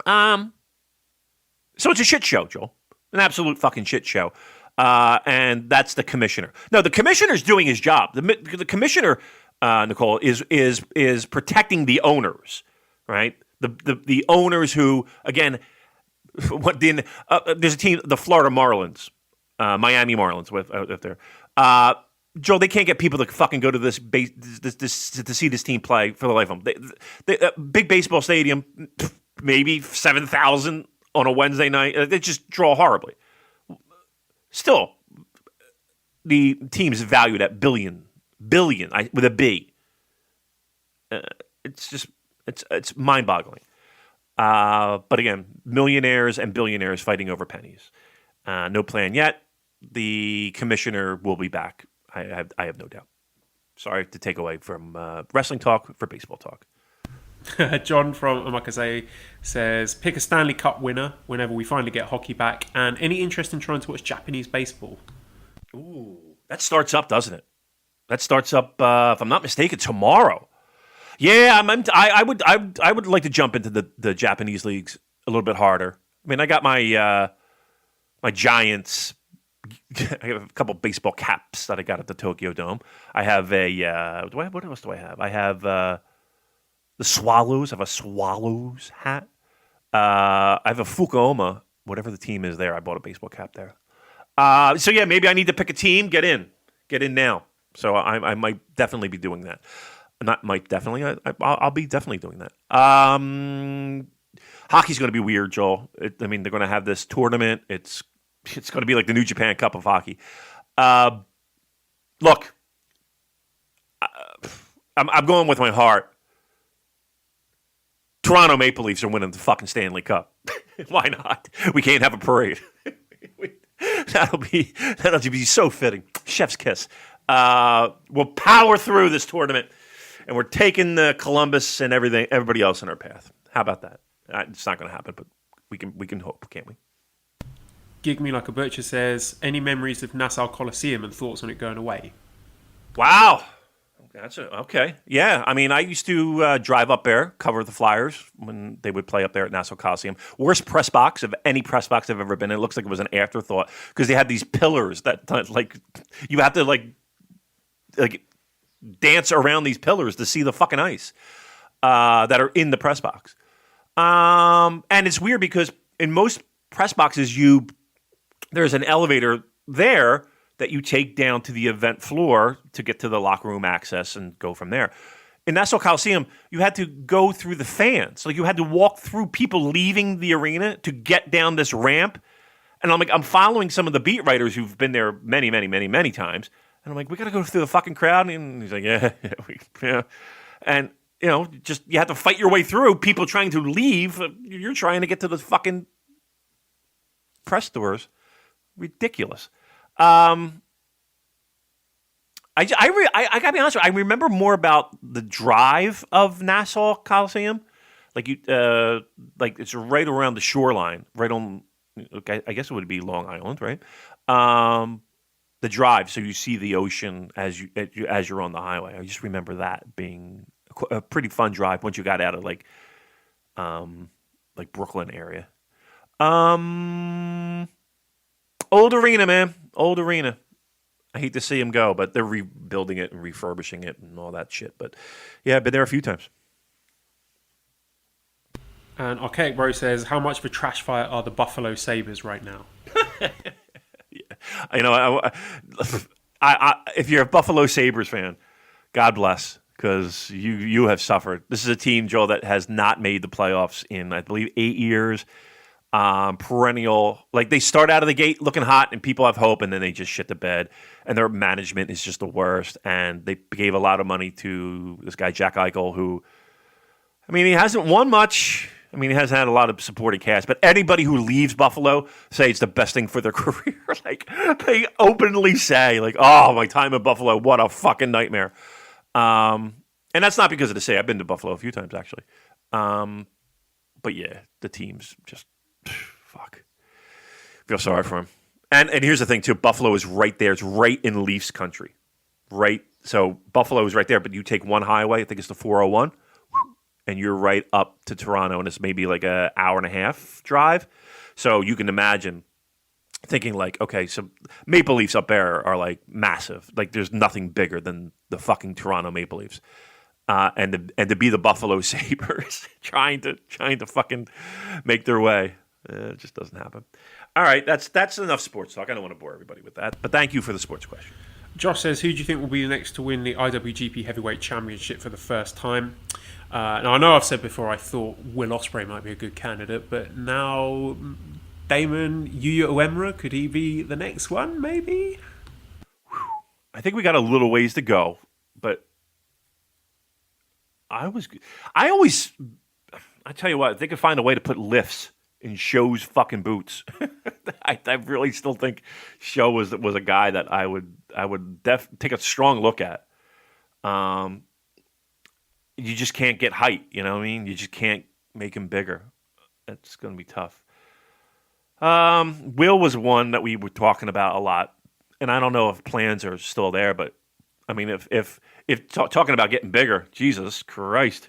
So it's a shit show, Joel. An absolute fucking shit show. And that's the commissioner. No, the commissioner's doing his job. The commissioner, Nicole, is protecting the owners, right? The owners who, again, there's a team, the Florida Marlins, Miami Marlins, if they're Joe, they can't get people to fucking go to this to see this team play for the life of them. Big baseball stadium, maybe 7,000 on a Wednesday night. They just draw horribly. Still, the team is valued at billion with a B. It's mind-boggling. But again, millionaires and billionaires fighting over pennies. No plan yet. The commissioner will be back. I have no doubt. Sorry to take away from wrestling talk for baseball talk. John from Omakase says, pick a Stanley Cup winner whenever we finally get hockey back, and any interest in trying to watch Japanese baseball? Ooh, that starts up, doesn't it? That starts up, if I'm not mistaken, tomorrow. Yeah, I would like to jump into the Japanese leagues a little bit harder. I mean, I got my my Giants. I have a couple baseball caps that I got at the Tokyo Dome. I have what else do I have? I have the Swallows. I have a Swallows hat. I have a Fukuoka, whatever the team is there. I bought a baseball cap there. So yeah, maybe I need to pick a team. Get in now. So I might definitely be doing that. Not might definitely. I'll be definitely doing that. Hockey's going to be weird, Joel. They're going to have this tournament. It's going to be like the New Japan Cup of hockey. Look, I'm going with my heart. Toronto Maple Leafs are winning the fucking Stanley Cup. Why not? We can't have a parade. That'll be so fitting. Chef's kiss. We'll power through this tournament, and we're taking the Columbus and everybody else in our path. How about that? It's not going to happen, but we can hope, can't we? Gig Me Like a Butcher says, any memories of Nassau Coliseum and thoughts on it going away? Wow. That's it. Okay. Yeah. I mean, I used to drive up there, cover the Flyers when they would play up there at Nassau Coliseum. Worst press box of any press box I've ever been in. It looks like it was an afterthought because they had these pillars that like you have to like dance around these pillars to see the fucking ice that are in the press box. And it's weird because in most press boxes, there's an elevator there that you take down to the event floor to get to the locker room access and go from there. In Nassau Coliseum, you had to go through the fans. Like you had to walk through people leaving the arena to get down this ramp. And I'm following some of the beat writers who've been there many, many, many, many times. And I'm like, we got to go through the fucking crowd. And he's like, yeah. And, just you have to fight your way through people trying to leave. You're trying to get to the fucking press doors. Ridiculous. I gotta be honest with you, I remember more about the drive of Nassau Coliseum. Like it's right around the shoreline, right on. Okay, I guess it would be Long Island, right? The drive, so you see the ocean as you're on the highway. I just remember that being a pretty fun drive once you got out of like Brooklyn area. Old arena, man. Old arena. I hate to see him go, but they're rebuilding it and refurbishing it and all that shit. But yeah, I've been there a few times. And Archaic Bro says, how much of a trash fire are the Buffalo Sabres right now? Yeah. If you're a Buffalo Sabres fan, God bless, because you have suffered. This is a team, Joel, that has not made the playoffs in, I believe, 8 years. Perennial, like they start out of the gate looking hot and people have hope, and then they just shit the bed, and their management is just the worst. And they gave a lot of money to this guy Jack Eichel, who, I mean, he hasn't won much. I mean, he hasn't had a lot of supporting cast, but anybody who leaves Buffalo say it's the best thing for their career. Like they openly say, like, "Oh, my time in Buffalo, what a fucking nightmare." And that's not because of the say. I've been to Buffalo a few times actually, but yeah, the team's just. Fuck. Feel sorry for him. And here's the thing, too. Buffalo is right there. It's right in Leafs country. Right? So Buffalo is right there, but you take one highway, I think it's the 401, and you're right up to Toronto, and it's maybe like an hour and a half drive. So you can imagine thinking like, okay, so Maple Leafs up there are like massive. Like there's nothing bigger than the fucking Toronto Maple Leafs. And to be the Buffalo Sabres trying to fucking make their way. It just doesn't happen. All right, that's enough sports talk. I don't want to bore everybody with that, but thank you for the sports question. Josh says, who do you think will be the next to win the IWGP Heavyweight Championship for the first time? Now, I know I've said before I thought Will Ospreay might be a good candidate, but now Damon Yuya Uemura, could he be the next one, maybe? I think we got a little ways to go, but I tell you what, if they could find a way to put lifts in Show's fucking boots, I really still think Show was a guy that I would take a strong look at. You just can't get height, you know what I mean? You just can't make him bigger. It's going to be tough. Will was one that we were talking about a lot, and I don't know if plans are still there, but I mean, if talking about getting bigger, Jesus Christ,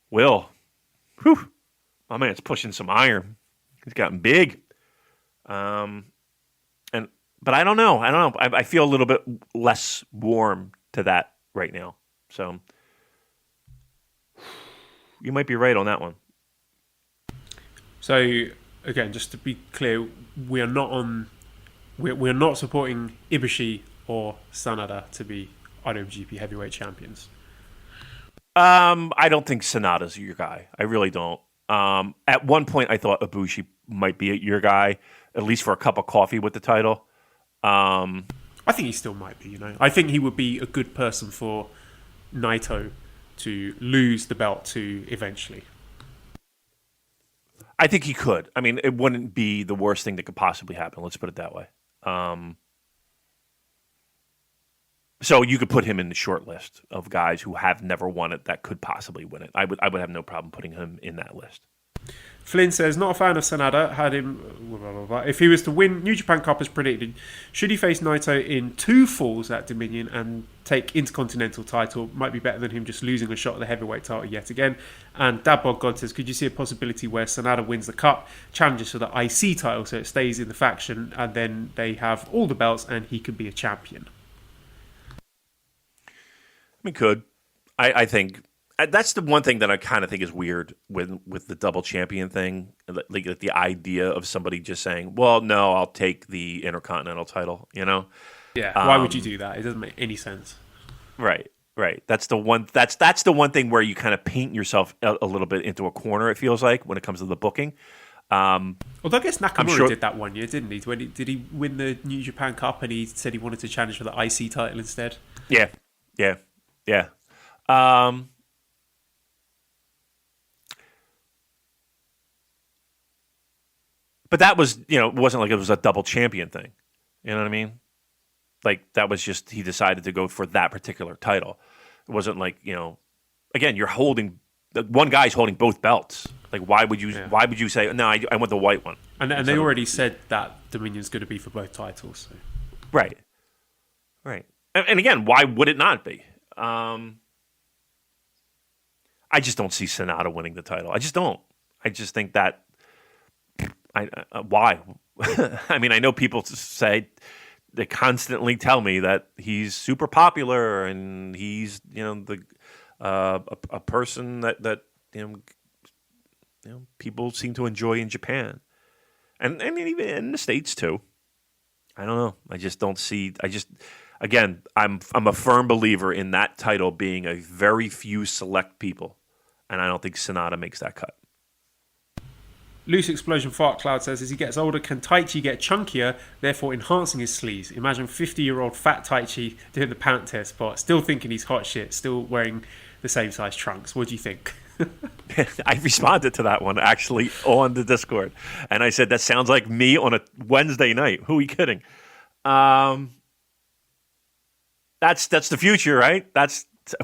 Will, whew, my man's pushing some iron. He's gotten big. But I don't know. I feel a little bit less warm to that right now. So you might be right on that one. So again, just to be clear, we're not supporting Ibushi or Sanada to be IWGP Heavyweight Champions. I don't think Sanada's your guy. I really don't. At one point, I thought Ibushi might be your guy, at least for a cup of coffee with the title. I think he still might be, I think he would be a good person for Naito to lose the belt to eventually. I think he could. I mean, it wouldn't be the worst thing that could possibly happen. Let's put it that way. So you could put him in the short list of guys who have never won it that could possibly win it. I would have no problem putting him in that list. Flynn says, not a fan of Sanada. Had him. Blah, blah, blah. If he was to win New Japan Cup as predicted, should he face Naito in 2 falls at Dominion and take Intercontinental title? Might be better than him just losing a shot at the heavyweight title yet again. And Dabbog God says, could you see a possibility where Sanada wins the Cup, challenges for the IC title so it stays in the faction, and then they have all the belts and he could be a champion? We could. I think that's the one thing that I kind of think is weird with the double champion thing, like the idea of somebody just saying, "Well, no, I'll take the Intercontinental title." You know? Yeah. Why would you do that? It doesn't make any sense. Right. That's the one. That's the one thing where you kind of paint yourself a little bit into a corner. It feels like when it comes to the booking. Although I guess Nakamura sure, did that one year, didn't he? Did he win the New Japan Cup and he said he wanted to challenge for the IC title instead? Yeah. But that was, it wasn't like it was a double champion thing. You know what I mean? Like, that was just, he decided to go for that particular title. It wasn't like, again, you're holding, one guy's holding both belts. Like, why would you say, no, I want the white one? And they already said that Dominion's going to be for both titles. So. Right. And again, why would it not be? I just don't see Sanada winning the title. I just don't. I just think that, why? I mean, I know people say, they constantly tell me that he's super popular and he's, a person that people seem to enjoy in Japan, and even in the States too. I don't know. I just don't see. Again, I'm a firm believer in that title being a very few select people, and I don't think Sanada makes that cut. Loose Explosion Fart Cloud says, as he gets older, can Taichi get chunkier, therefore enhancing his sleeves? Imagine 50-year-old fat Taichi doing the pant tear spot, still thinking he's hot shit, still wearing the same size trunks. What do you think? I responded to that one, actually, on the Discord. And I said, that sounds like me on a Wednesday night. Who are you kidding? That's the future, right?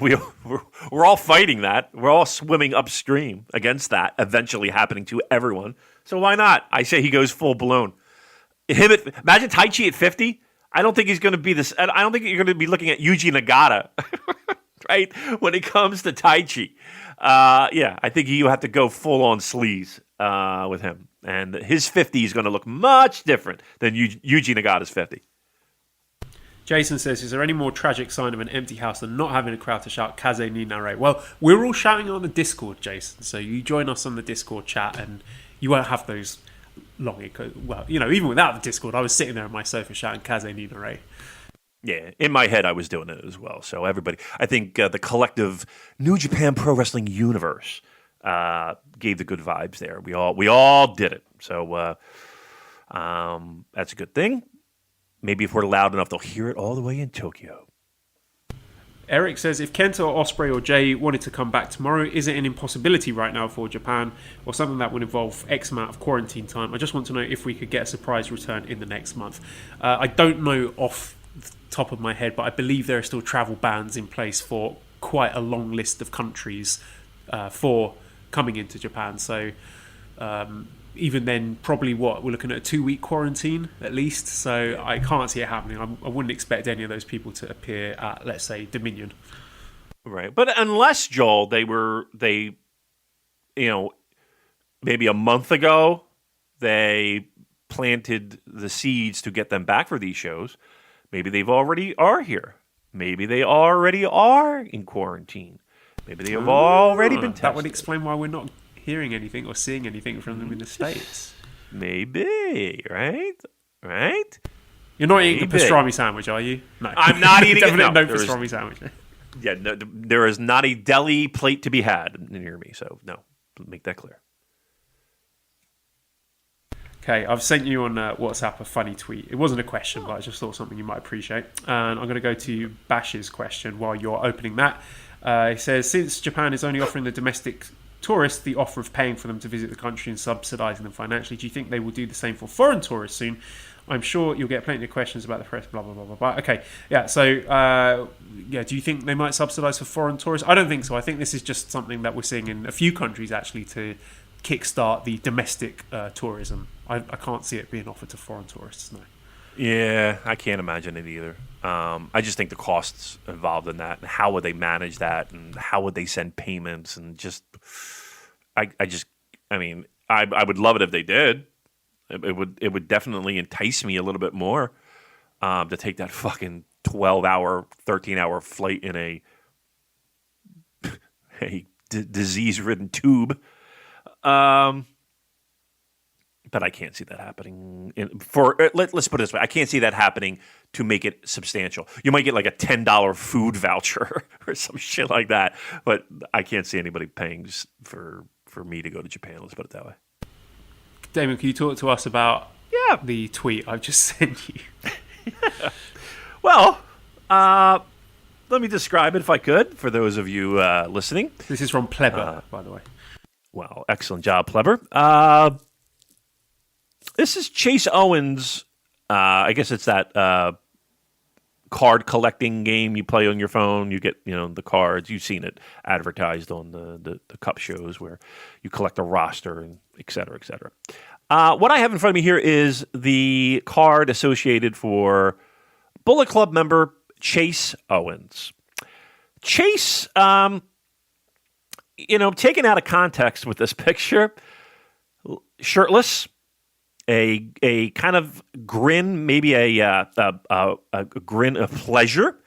We're all fighting that. We're all swimming upstream against that eventually happening to everyone. So why not? I say he goes full blown. Imagine Taichi at 50. I don't think he's going to be this. I don't think you're going to be looking at Yuji Nagata, right? When it comes to Taichi, I think you have to go full on sleaze with him, and his 50 is going to look much different than Yuji Nagata's 50. Jason says, is there any more tragic sign of an empty house than not having a crowd to shout Kaze ni Nare? Well, we're all shouting on the Discord, Jason. So you join us on the Discord chat and you won't have those long... Well, even without the Discord, I was sitting there on my sofa shouting Kaze ni Nare. Yeah, in my head, I was doing it as well. So everybody... I think the collective New Japan Pro Wrestling universe gave the good vibes there. We all did it. So that's a good thing. Maybe if we're loud enough, they'll hear it all the way in Tokyo. Eric says, if Kenta or Ospreay or Jay wanted to come back tomorrow, is it an impossibility right now for Japan or something that would involve X amount of quarantine time? I just want to know if we could get a surprise return in the next month. I don't know off the top of my head, but I believe there are still travel bans in place for quite a long list of countries for coming into Japan. So... even then, probably we're looking at a 2-week quarantine at least. So I can't see it happening. I wouldn't expect any of those people to appear at, let's say, Dominion. Right, but unless Joel, maybe a month ago, they planted the seeds to get them back for these shows. Maybe they've already are here. Maybe they already are in quarantine. Maybe they have already been tested. That would explain why we're not hearing anything or seeing anything from them in the States. Maybe, right? You're not eating the pastrami sandwich, are you? No. I'm not eating it. No pastrami sandwich. Yeah, no, there is not a deli plate to be had near me, so no, make that clear. Okay, I've sent you on WhatsApp a funny tweet. It wasn't a question, but I just thought something you might appreciate. And I'm going to go to Bash's question while you're opening that. He says, since Japan is only offering the domestic tourists the offer of paying for them to visit the country and subsidising them financially, do you think they will do the same for foreign tourists soon? I'm sure you'll get plenty of questions about the press, blah, blah, blah, blah, blah. Okay, yeah, so, do you think they might subsidise for foreign tourists? I don't think so. I think this is just something that we're seeing in a few countries, actually, to kickstart the domestic tourism. I can't see it being offered to foreign tourists. No. Yeah, I can't imagine it either. I just think the costs involved in that, and how would they manage that, and how would they send payments, and just, I mean, I would love it if they did. It would definitely entice me a little bit more to take that fucking 12-hour, 13-hour flight in a disease-ridden tube. But I can't see that happening. Let's put it this way: I can't see that happening to make it substantial. You might get like a $10 food voucher or some shit like that, but I can't see anybody paying for me to go to Japan. Let's put it that way. Damon, can you talk to us about the tweet I've just sent you? Well, let me describe it if I could for those of you listening. This is from Pleber, by the way. Well, excellent job, Pleber. This is Chase Owens. I guess it's that card collecting game you play on your phone. You get the cards. You've seen it advertised on the cup shows where you collect a roster and et cetera, et cetera. What I have in front of me here is the card associated for Bullet Club member Chase Owens. Chase, taken out of context with this picture, shirtless, a kind of grin, maybe a grin of pleasure,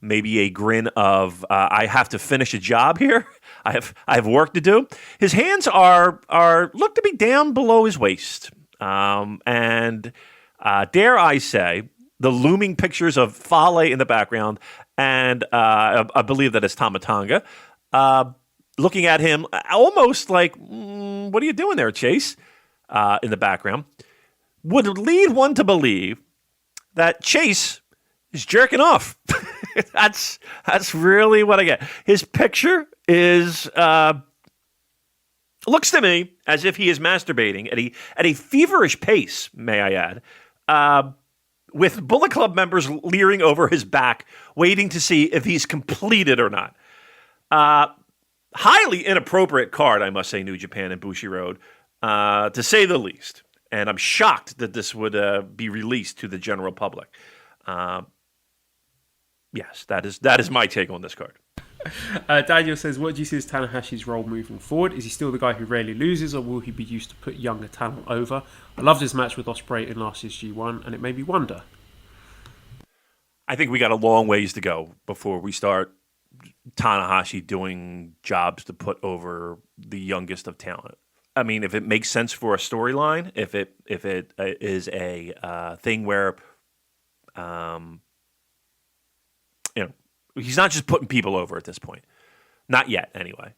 maybe a grin of I have to finish a job here. I have work to do. His hands are look to be down below his waist, and dare I say, the looming pictures of Fale in the background, and I believe that is Tama Tonga, looking at him almost like, what are you doing there, Chase? In the background, would lead one to believe that Chase is jerking off. That's really what I get. His picture is looks to me as if he is masturbating at a feverish pace, may I add, with Bullet Club members leering over his back, waiting to see if he's completed or not. Highly inappropriate card, I must say, New Japan and Bushiroad, to say the least. And I'm shocked that this would be released to the general public. Yes, that is my take on this card. Daniel says, what do you see as Tanahashi's role moving forward? Is he still the guy who rarely loses, or will he be used to put younger talent over? I loved his match with Ospreay in last year's G1, and it made me wonder. I think we got a long ways to go before we start Tanahashi doing jobs to put over the youngest of talent. I mean, if it makes sense for a storyline, if it is a thing where, he's not just putting people over at this point, not yet anyway.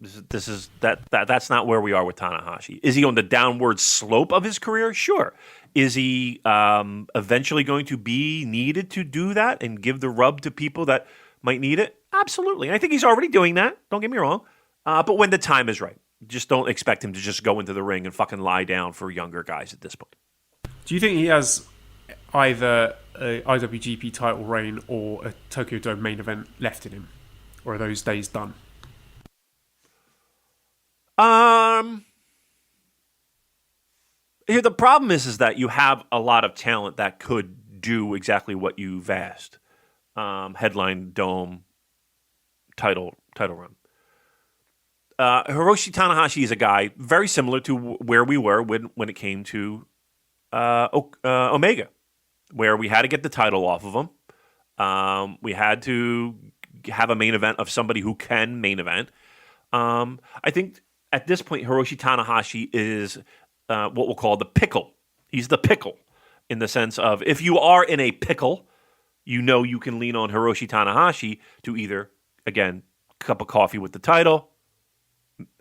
That's not where we are with Tanahashi. Is he on the downward slope of his career? Sure. Is he eventually going to be needed to do that and give the rub to people that might need it? Absolutely. And I think he's already doing that. Don't get me wrong. But when the time is right. Just don't expect him to just go into the ring and fucking lie down for younger guys at this point. Do you think he has either a IWGP title reign or a Tokyo Dome main event left in him? Or are those days done? Here, the problem is that you have a lot of talent that could do exactly what you've asked. Headline Dome title run. Hiroshi Tanahashi is a guy very similar to where we were when it came to Omega, where we had to get the title off of him. We had to have a main event of somebody who can main event. I think at this point, Hiroshi Tanahashi is what we'll call the pickle. He's the pickle in the sense of if you are in a pickle, you can lean on Hiroshi Tanahashi to either, again, cup of coffee with the title,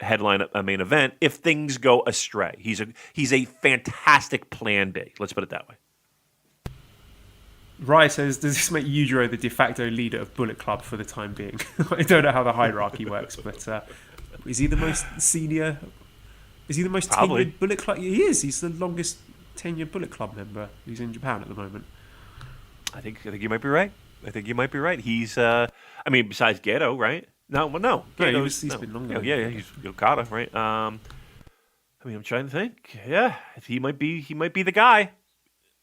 headline a main event if things go astray. He's a fantastic plan B. Let's put it that way. Rye says, does this make Yujiro the de facto leader of Bullet Club for the time being? I don't know how the hierarchy works, but is he the most senior? Is he the most tenured Bullet Club? He is. He's the longest tenured Bullet Club member who's in Japan at the moment. I think you might be right. He's besides Gedo, right? No, well, no. No, he's been longer. Yeah, he's Okada, right? I mean, I'm trying to think. Yeah, he might be the guy.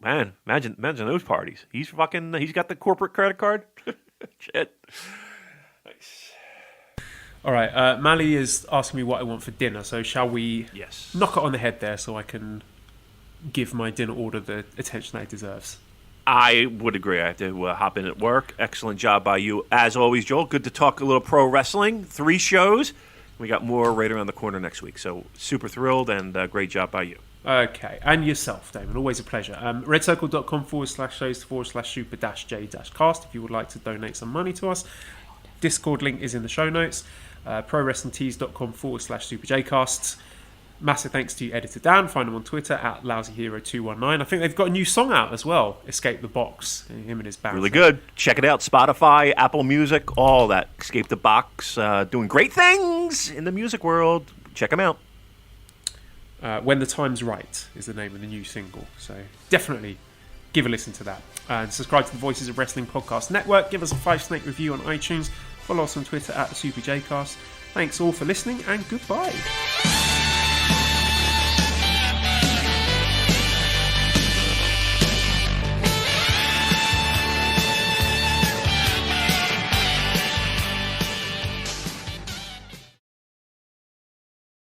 Man, imagine those parties. He's got the corporate credit card. Shit. Nice. All right, Mally is asking me what I want for dinner, so shall we knock it on the head there so I can give my dinner order the attention that it deserves? I would agree. I have to hop in at work. Excellent job by you. As always, Joel, good to talk a little pro wrestling. 3 shows. We got more right around the corner next week. So super thrilled and great job by you. Okay, and yourself, Damon. Always a pleasure. redcircle.com/shows/super-j-cast if you would like to donate some money to us. Discord link is in the show notes. prowrestlingtees.com/super-j-cast. Massive thanks to editor Dan. Find him on Twitter at LousyHero219. I think they've got a new song out as well, Escape the Box. Him and his band. Really good. Check it out. Spotify, Apple Music, all that. Escape the Box. Doing great things in the music world. Check them out. When the Time's Right is the name of the new single. So definitely give a listen to that. And subscribe to the Voices of Wrestling Podcast Network. Give us a 5-snake review on iTunes. Follow us on Twitter at the SuperJcast. Thanks all for listening and goodbye.